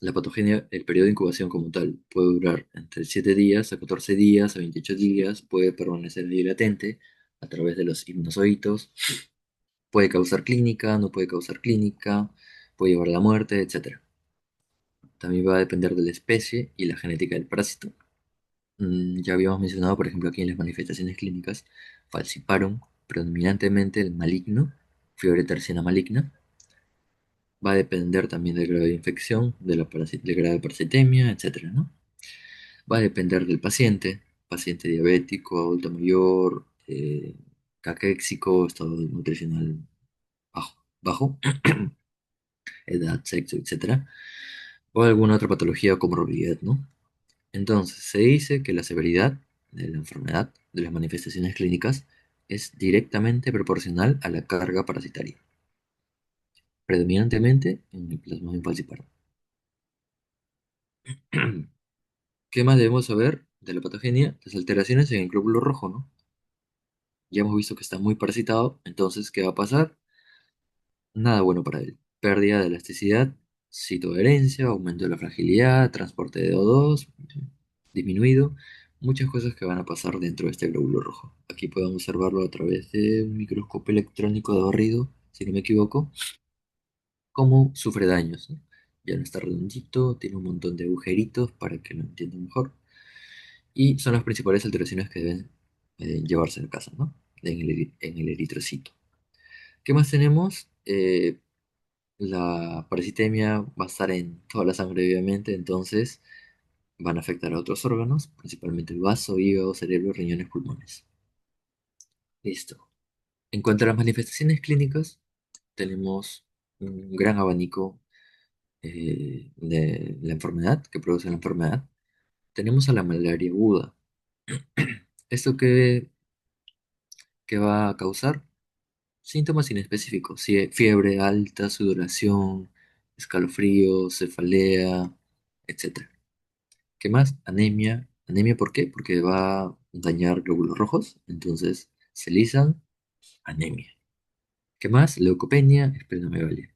La patogenia, el periodo de incubación como tal, puede durar entre 7 días a 14 días a 28 días, puede permanecer ahí latente a través de los hipnozoitos, puede causar clínica, no puede causar clínica, puede llevar a la muerte, etc. También va a depender de la especie y la genética del parásito. Ya habíamos mencionado, por ejemplo, aquí en las manifestaciones clínicas, falciparum, predominantemente el maligno, fiebre terciana maligna. Va a depender también del grado de infección, del grado de parasitemia, etcétera, ¿no? Va a depender del paciente, paciente diabético, adulto mayor, caquéxico, estado nutricional bajo, edad, sexo, etcétera, o alguna otra patología o comorbilidad, ¿no? Entonces, se dice que la severidad de la enfermedad, de las manifestaciones clínicas, es directamente proporcional a la carga parasitaria, predominantemente en el Plasmodium falciparum. ¿Qué más debemos saber de la patogenia? Las alteraciones en el glóbulo rojo, ¿no? Ya hemos visto que está muy parasitado, entonces, ¿qué va a pasar? Nada bueno para él. Pérdida de elasticidad, citoadherencia, aumento de la fragilidad, transporte de O2 disminuido, muchas cosas que van a pasar dentro de este glóbulo rojo. Aquí podemos observarlo a través de un microscopio electrónico de barrido, si no me equivoco, cómo sufre daños, ¿no? Ya no está redondito, tiene un montón de agujeritos para que lo entiendan mejor. Y son las principales alteraciones que deben llevarse a casa, ¿no? En el eritrocito. ¿Qué más tenemos? La parasitemia va a estar en toda la sangre, obviamente, entonces van a afectar a otros órganos, principalmente el vaso, hígado, cerebro, riñones, pulmones. Listo. En cuanto a las manifestaciones clínicas, tenemos un gran abanico de la enfermedad, que produce la enfermedad. Tenemos a la malaria aguda. ¿Esto qué va a causar? Síntomas inespecíficos, fiebre alta, sudoración, escalofríos, cefalea, etc. ¿Qué más? Anemia. ¿Anemia por qué? Porque va a dañar glóbulos rojos, entonces se lisan, anemia. ¿Qué más? Leucopenia, esplenomegalia.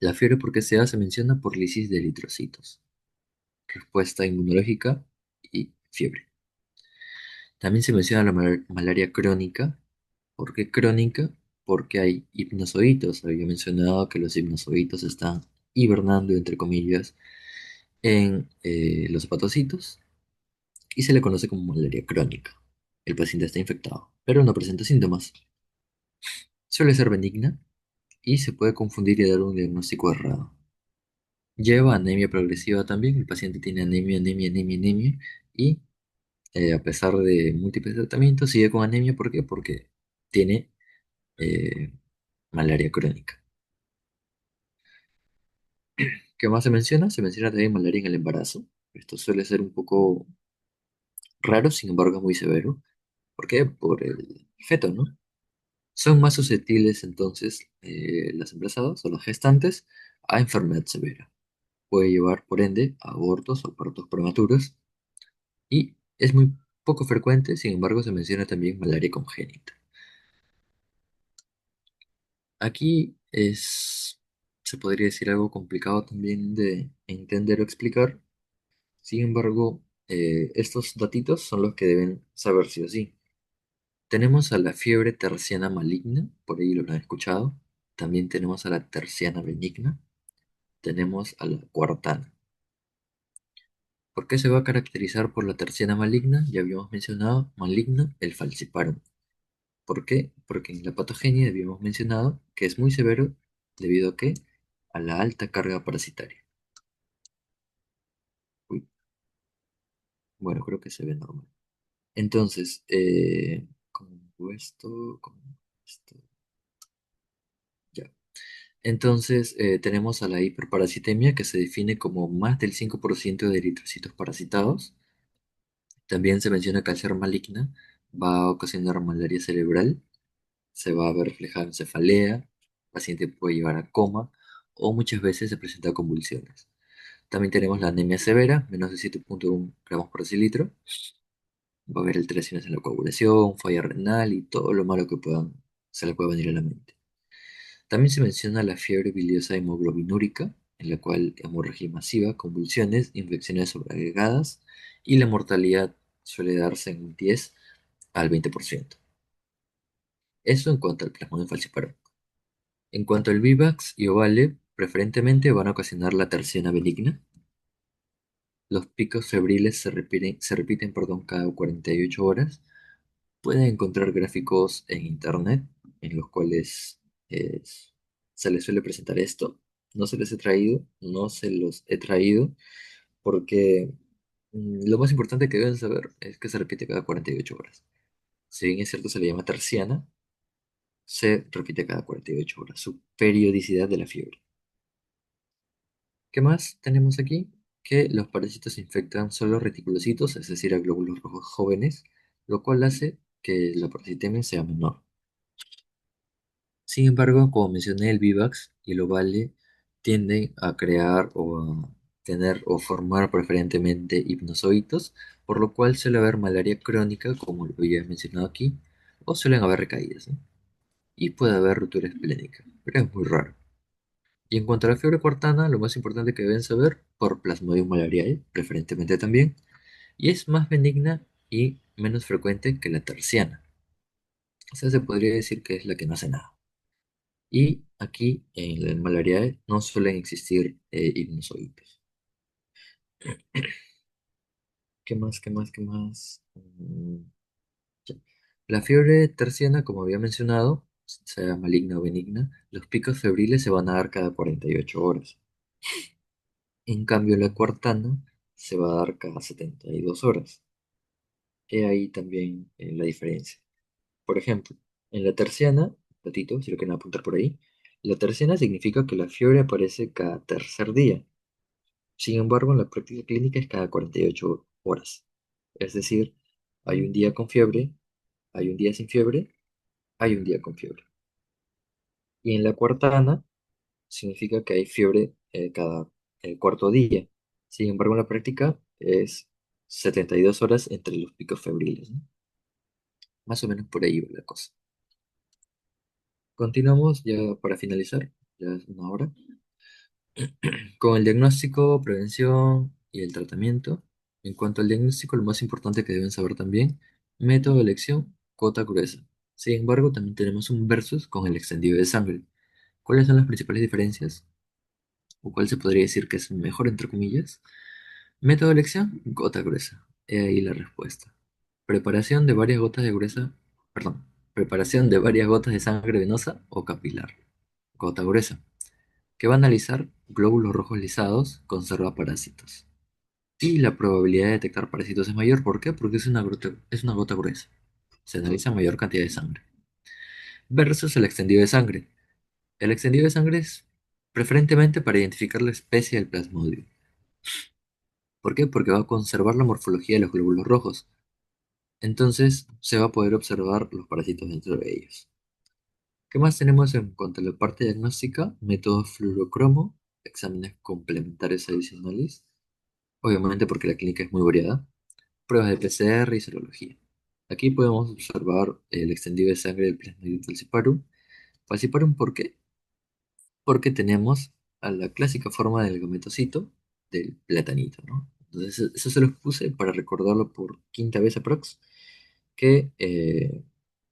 La fiebre, ¿por qué se da? Se menciona por lisis de eritrocitos. Respuesta inmunológica y fiebre. También se menciona la malaria crónica. ¿Por qué crónica? Porque hay hipnozoitos. Había mencionado que los hipnozoitos están hibernando, entre comillas, en los hepatocitos y se le conoce como malaria crónica. El paciente está infectado, pero no presenta síntomas. Suele ser benigna y se puede confundir y dar un diagnóstico errado. Lleva anemia progresiva también. El paciente tiene anemia, anemia, anemia, anemia y a pesar de múltiples tratamientos sigue con anemia. ¿Por qué? Porque tiene eh, malaria crónica. ¿Qué más se menciona? Se menciona también malaria en el embarazo. Esto suele ser un poco raro, sin embargo es muy severo. ¿Por qué? Por el feto, ¿no? Son más susceptibles entonces las embarazadas o las gestantes a enfermedad severa. Puede llevar, por ende, a abortos o partos prematuros y es muy poco frecuente, sin embargo se menciona también malaria congénita. Aquí se podría decir algo complicado también de entender o explicar. Sin embargo, estos datitos son los que deben saber sí o sí. Tenemos a la fiebre terciana maligna, por ahí lo han escuchado. También tenemos a la terciana benigna. Tenemos a la cuartana. ¿Por qué se va a caracterizar por la terciana maligna? Ya habíamos mencionado, maligna, el falciparum. ¿Por qué? Porque en la patogenia habíamos mencionado que es muy severo debido a que a la alta carga parasitaria. Uy, bueno, creo que se ve normal. Entonces, compuesto, ya. Entonces, tenemos a la hiperparasitemia que se define como más del 5% de eritrocitos parasitados. También se menciona que al ser maligna va a ocasionar malaria cerebral, se va a ver reflejada en cefalea, el paciente puede llevar a coma o muchas veces se presenta convulsiones. También tenemos la anemia severa, menos de 7,1 gramos por decilitro. Va a haber alteraciones en la coagulación, falla renal y todo lo malo que se le puede venir a la mente. También se menciona la fiebre biliosa hemoglobinúrica, en la cual hemorragia masiva, convulsiones, infecciones sobreagregadas y la mortalidad suele darse en un 10 al 20%. Eso en cuanto al plasmodium falciparum. En cuanto al Vivax y Ovale, preferentemente van a ocasionar la terciana benigna. Los picos febriles se repiten, perdón, cada 48 horas. Pueden encontrar gráficos en internet en los cuales eh, se les suele presentar esto. No se les he traído, no se los he traído porque lo más importante que deben saber es que se repite cada 48 horas. Si bien es cierto, se le llama terciana, se repite cada 48 horas, su periodicidad de la fiebre. ¿Qué más tenemos aquí? Que los parásitos infectan solo reticulocitos, es decir, a glóbulos rojos jóvenes, lo cual hace que la parasitemia sea menor. Sin embargo, como mencioné, el Vivax y el Ovale tienden a crear o a tener o formar preferentemente hipnozoitos, por lo cual suele haber malaria crónica, como lo ya he mencionado aquí, o suelen haber recaídas, ¿no? Y puede haber ruptura esplénica, pero es muy raro. Y en cuanto a la fiebre cuartana, lo más importante que deben saber, por Plasmodium malariae, preferentemente también, y es más benigna y menos frecuente que la terciana. O sea, se podría decir que es la que no hace nada. Y aquí en el malariae no suelen existir hipnozoides. ¿Qué más? ¿Qué más? ¿Qué más? Ya. La fiebre terciana, como había mencionado, sea maligna o benigna, los picos febriles se van a dar cada 48 horas. En cambio, la cuartana se va a dar cada 72 horas. He ahí también la diferencia. Por ejemplo, en la terciana, datito, si lo quieren apuntar por ahí, la terciana significa que la fiebre aparece cada tercer día. Sin embargo, en la práctica clínica es cada 48 horas. Es decir, hay un día con fiebre, hay un día sin fiebre, hay un día con fiebre. Y en la cuartana significa que hay fiebre cada cuarto día. Sin embargo, en la práctica es 72 horas entre los picos febriles, ¿no? Más o menos por ahí va la cosa. Continuamos ya para finalizar, ya es una hora, con el diagnóstico, prevención y el tratamiento. En cuanto al diagnóstico, lo más importante que deben saber también, método de elección, gota gruesa. Sin embargo, también tenemos un versus con el extendido de sangre. ¿Cuáles son las principales diferencias? ¿O cuál se podría decir que es mejor entre comillas? Método de elección, gota gruesa. He ahí la respuesta. Preparación de varias gotas de gruesa, perdón, preparación de varias gotas de sangre venosa o capilar. Gota gruesa, que va a analizar glóbulos rojos lisados, conserva parásitos. Y la probabilidad de detectar parásitos es mayor. ¿Por qué? Porque es una gota gruesa. Se analiza mayor cantidad de sangre. Versus el extendido de sangre. El extendido de sangre es preferentemente para identificar la especie del plasmodium. ¿Por qué? Porque va a conservar la morfología de los glóbulos rojos. Entonces se va a poder observar los parásitos dentro de ellos. ¿Qué más tenemos en cuanto a la parte diagnóstica? Método fluorocromo, exámenes complementarios adicionales, obviamente porque la clínica es muy variada, pruebas de PCR y serología. Aquí podemos observar el extendido de sangre del Plasmodium falciparum. Falciparum, ¿por qué? Porque tenemos a la clásica forma del gametocito del platanito, ¿no? Entonces, eso se los puse para recordarlo por quinta vez aprox, que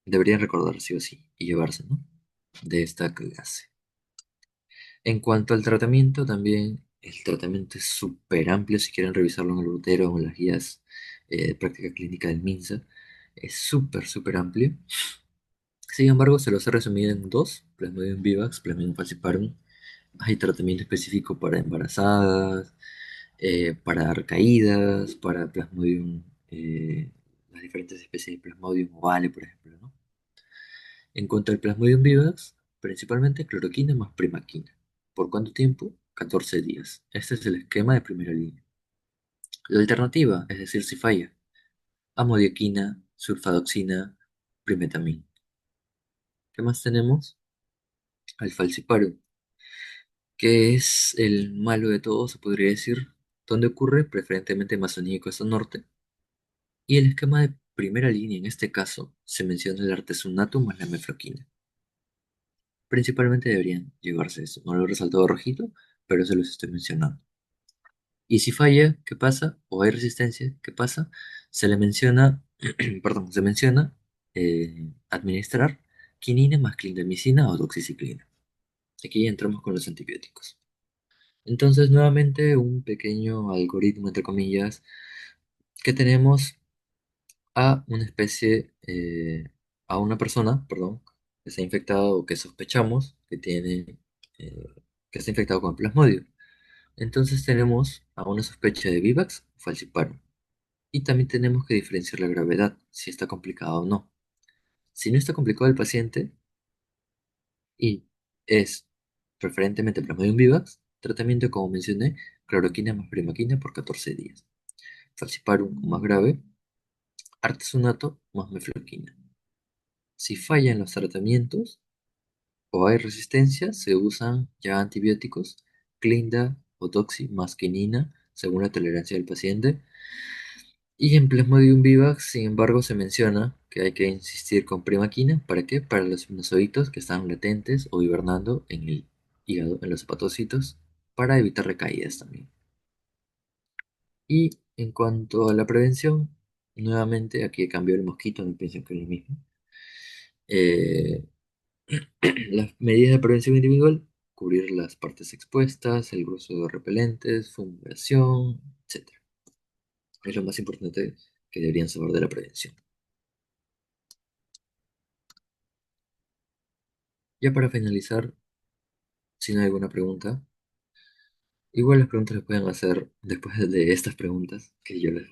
deberían recordar sí o sí y llevarse, ¿no? De esta clase. En cuanto al tratamiento, también el tratamiento es súper amplio. Si quieren revisarlo en el Lutero o en las guías de práctica clínica del MINSA, es súper, súper amplio. Sin embargo, se los he resumido en dos: Plasmodium vivax, Plasmodium falciparum. Hay tratamiento específico para embarazadas, para recaídas, para Plasmodium, las diferentes especies de Plasmodium ovale, por ejemplo, ¿no? En cuanto al Plasmodium vivax, principalmente cloroquina más primaquina. ¿Por cuánto tiempo? 14 días. Este es el esquema de primera línea. La alternativa, es decir, si falla, amodiaquina, sulfadoxina, primetamina. ¿Qué más tenemos? Al falciparum, que es el malo de todos, se podría decir, donde ocurre preferentemente en Amazonía y costa norte. Y el esquema de primera línea, en este caso, se menciona el artesunato más la mefloquina. Principalmente deberían llevarse eso. No lo he resaltado rojito, pero se los estoy mencionando. Y si falla, ¿qué pasa? O hay resistencia, ¿qué pasa? Se le menciona, perdón, se menciona administrar quinina más clindamicina o doxiciclina. Aquí ya entramos con los antibióticos. Entonces, nuevamente, un pequeño algoritmo, entre comillas, que tenemos a una especie, a una persona, perdón, que está infectada o que sospechamos que tiene, eh, que está infectado con plasmodium. Entonces tenemos a una sospecha de Vivax o falciparum. Y también tenemos que diferenciar la gravedad, si está complicado o no. Si no está complicado el paciente y es preferentemente Plasmodium vivax, tratamiento como mencioné, cloroquina más primaquina por 14 días. Falciparum o más grave, artesunato más mefloquina. Si fallan los tratamientos o hay resistencia, se usan ya antibióticos, Clinda o Doxy más quinina, según la tolerancia del paciente. Y en Plasmodium vivax, sin embargo, se menciona que hay que insistir con primaquina. ¿Para qué? Para los sinusoides que están latentes o hibernando en el hígado, en los hepatocitos, para evitar recaídas también. Y en cuanto a la prevención, nuevamente aquí cambió el mosquito, no pienso que es lo mismo. Eh, las medidas de prevención individual, cubrir las partes expuestas, el uso de repelentes, fumigación, etcétera. Es lo más importante que deberían saber de la prevención. Ya para finalizar, si no hay alguna pregunta, igual las preguntas las pueden hacer después de estas preguntas que yo les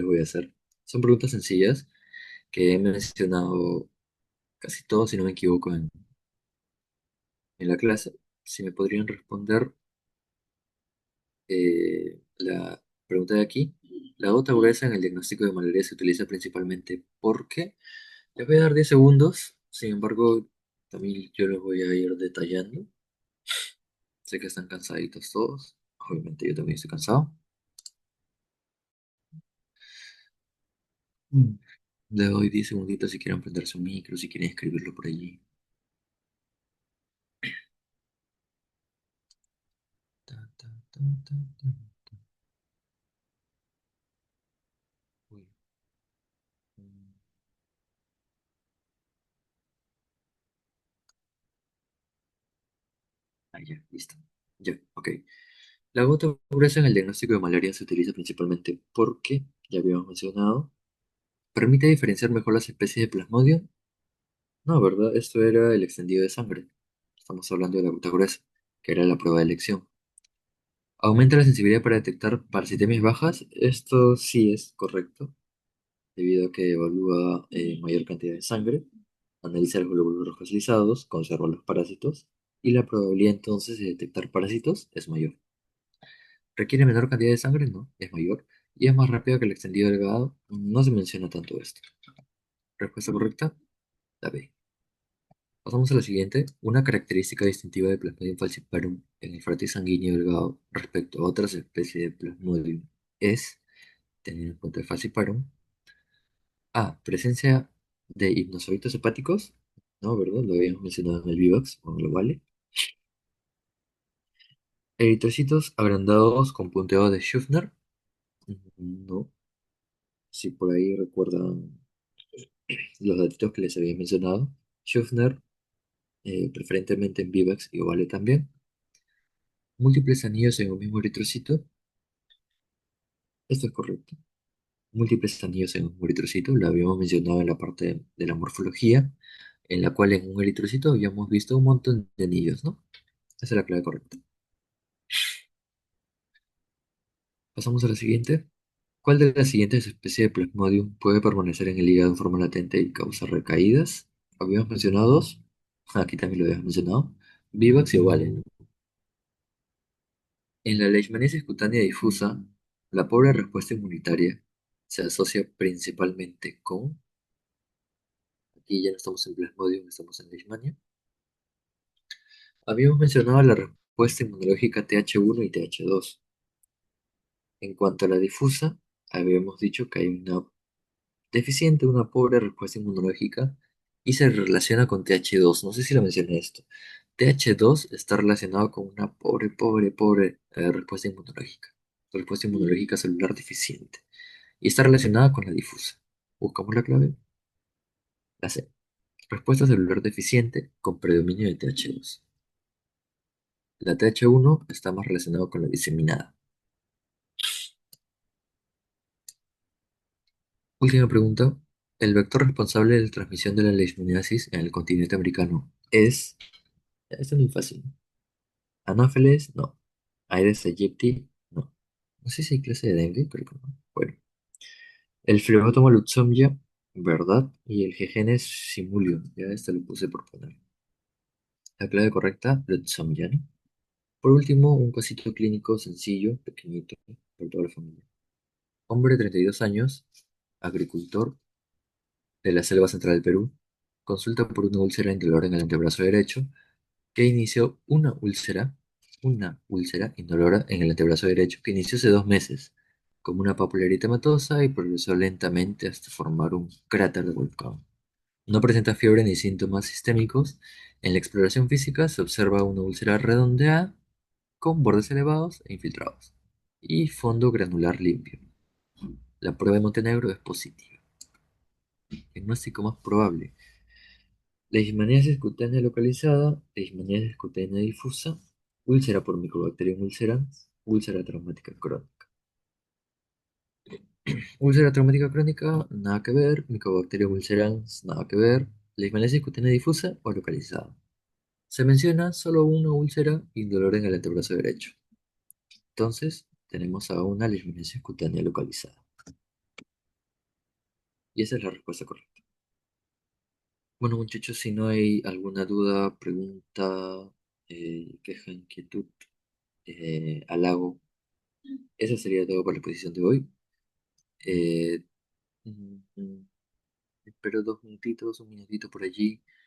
voy a hacer. Son preguntas sencillas que he mencionado casi todos, si no me equivoco, en la clase. Si me podrían responder la pregunta de aquí. La gota gruesa en el diagnóstico de malaria se utiliza principalmente porque les voy a dar 10 segundos, sin embargo, también yo los voy a ir detallando. Sé que están cansaditos todos, obviamente yo también estoy cansado. Mm. Le doy 10 segunditos si quieren prender su micro, si quieren escribirlo por allí. Ta, ta, ta, ta, ta. Uy. Mm. Ah, ya, listo. Ya, ok. La gota gruesa en el diagnóstico de malaria se utiliza principalmente porque, ya habíamos mencionado, permite diferenciar mejor las especies de Plasmodium. No, ¿verdad? Esto era el extendido de sangre. Estamos hablando de la gota gruesa, que era la prueba de elección. Aumenta la sensibilidad para detectar parasitemias bajas. Esto sí es correcto, debido a que evalúa mayor cantidad de sangre, analiza los glóbulos rojos lisados, conserva los parásitos, y la probabilidad entonces de detectar parásitos es mayor. ¿Requiere menor cantidad de sangre? No, es mayor. ¿Y es más rápido que el extendido delgado? No se menciona tanto esto. Respuesta correcta, la B. Pasamos a la siguiente. Una característica distintiva de Plasmodium falciparum en el frágil sanguíneo delgado respecto a otras especies de Plasmodium es, teniendo en cuenta el falciparum, A. Presencia de hipnozoitos hepáticos. No, ¿verdad? Lo habíamos mencionado en el Vivax, o lo vale. Eritrocitos agrandados con punteado de Schuffner. No. Si por ahí recuerdan los datos que les había mencionado. Schuffner, preferentemente en Vivax y Ovale también. Múltiples anillos en un mismo eritrocito. Esto es correcto. Múltiples anillos en un mismo eritrocito. Lo habíamos mencionado en la parte de la morfología, en la cual en un eritrocito habíamos visto un montón de anillos, ¿no? Esa es la clave correcta. Pasamos a la siguiente. ¿Cuál de las siguientes especies de Plasmodium puede permanecer en el hígado en forma latente y causar recaídas? Habíamos mencionado dos. Aquí también lo habíamos mencionado. Vivax y Ovale. En la leishmaniasis cutánea difusa, la pobre respuesta inmunitaria se asocia principalmente con, aquí ya no estamos en Plasmodium, estamos en Leishmania. Habíamos mencionado la respuesta inmunológica Th1 y Th2. En cuanto a la difusa, habíamos dicho que hay una deficiente, una pobre respuesta inmunológica y se relaciona con Th2. No sé si lo mencioné esto. Th2 está relacionado con una pobre respuesta inmunológica. Respuesta inmunológica celular deficiente. Y está relacionada con la difusa. Buscamos la clave. La C. Respuesta celular deficiente con predominio de Th2. La Th1 está más relacionada con la diseminada. Última pregunta. El vector responsable de la transmisión de la leishmaniasis en el continente americano es... Esto es muy fácil. Anófeles, no. Aedes aegypti, no. No sé si hay clase de dengue, creo que no. Bueno. El Phlebotomo luxomia, ¿verdad? Y el Gegenes simulium. Ya este lo puse por poner. La clave correcta, luxomia, ¿no? Por último, un casito clínico sencillo, pequeñito, para toda la familia. Hombre de 32 años, agricultor de la selva central del Perú, consulta por una úlcera indolora en el antebrazo derecho que inició una úlcera indolora en el antebrazo derecho que inició hace 2 meses, como una pápula eritematosa y progresó lentamente hasta formar un cráter de volcán. No presenta fiebre ni síntomas sistémicos. En la exploración física se observa una úlcera redondeada con bordes elevados e infiltrados y fondo granular limpio. La prueba de Montenegro es positiva. Diagnóstico más probable: leishmaniasis cutánea localizada, leishmaniasis cutánea difusa, úlcera por Mycobacterium ulcerans, úlcera traumática crónica. Úlcera traumática crónica, nada que ver. Mycobacterium ulcerans, nada que ver. Leishmaniasis cutánea difusa o localizada. Se menciona solo una úlcera indolora en el antebrazo derecho. Entonces, tenemos a una leishmaniasis cutánea localizada. Y esa es la respuesta correcta. Bueno, muchachos, si no hay alguna duda, pregunta, queja, inquietud, halago, eso sería todo por la exposición de hoy. Eh, mm, mm, Espero 2 minutitos, un minutito por allí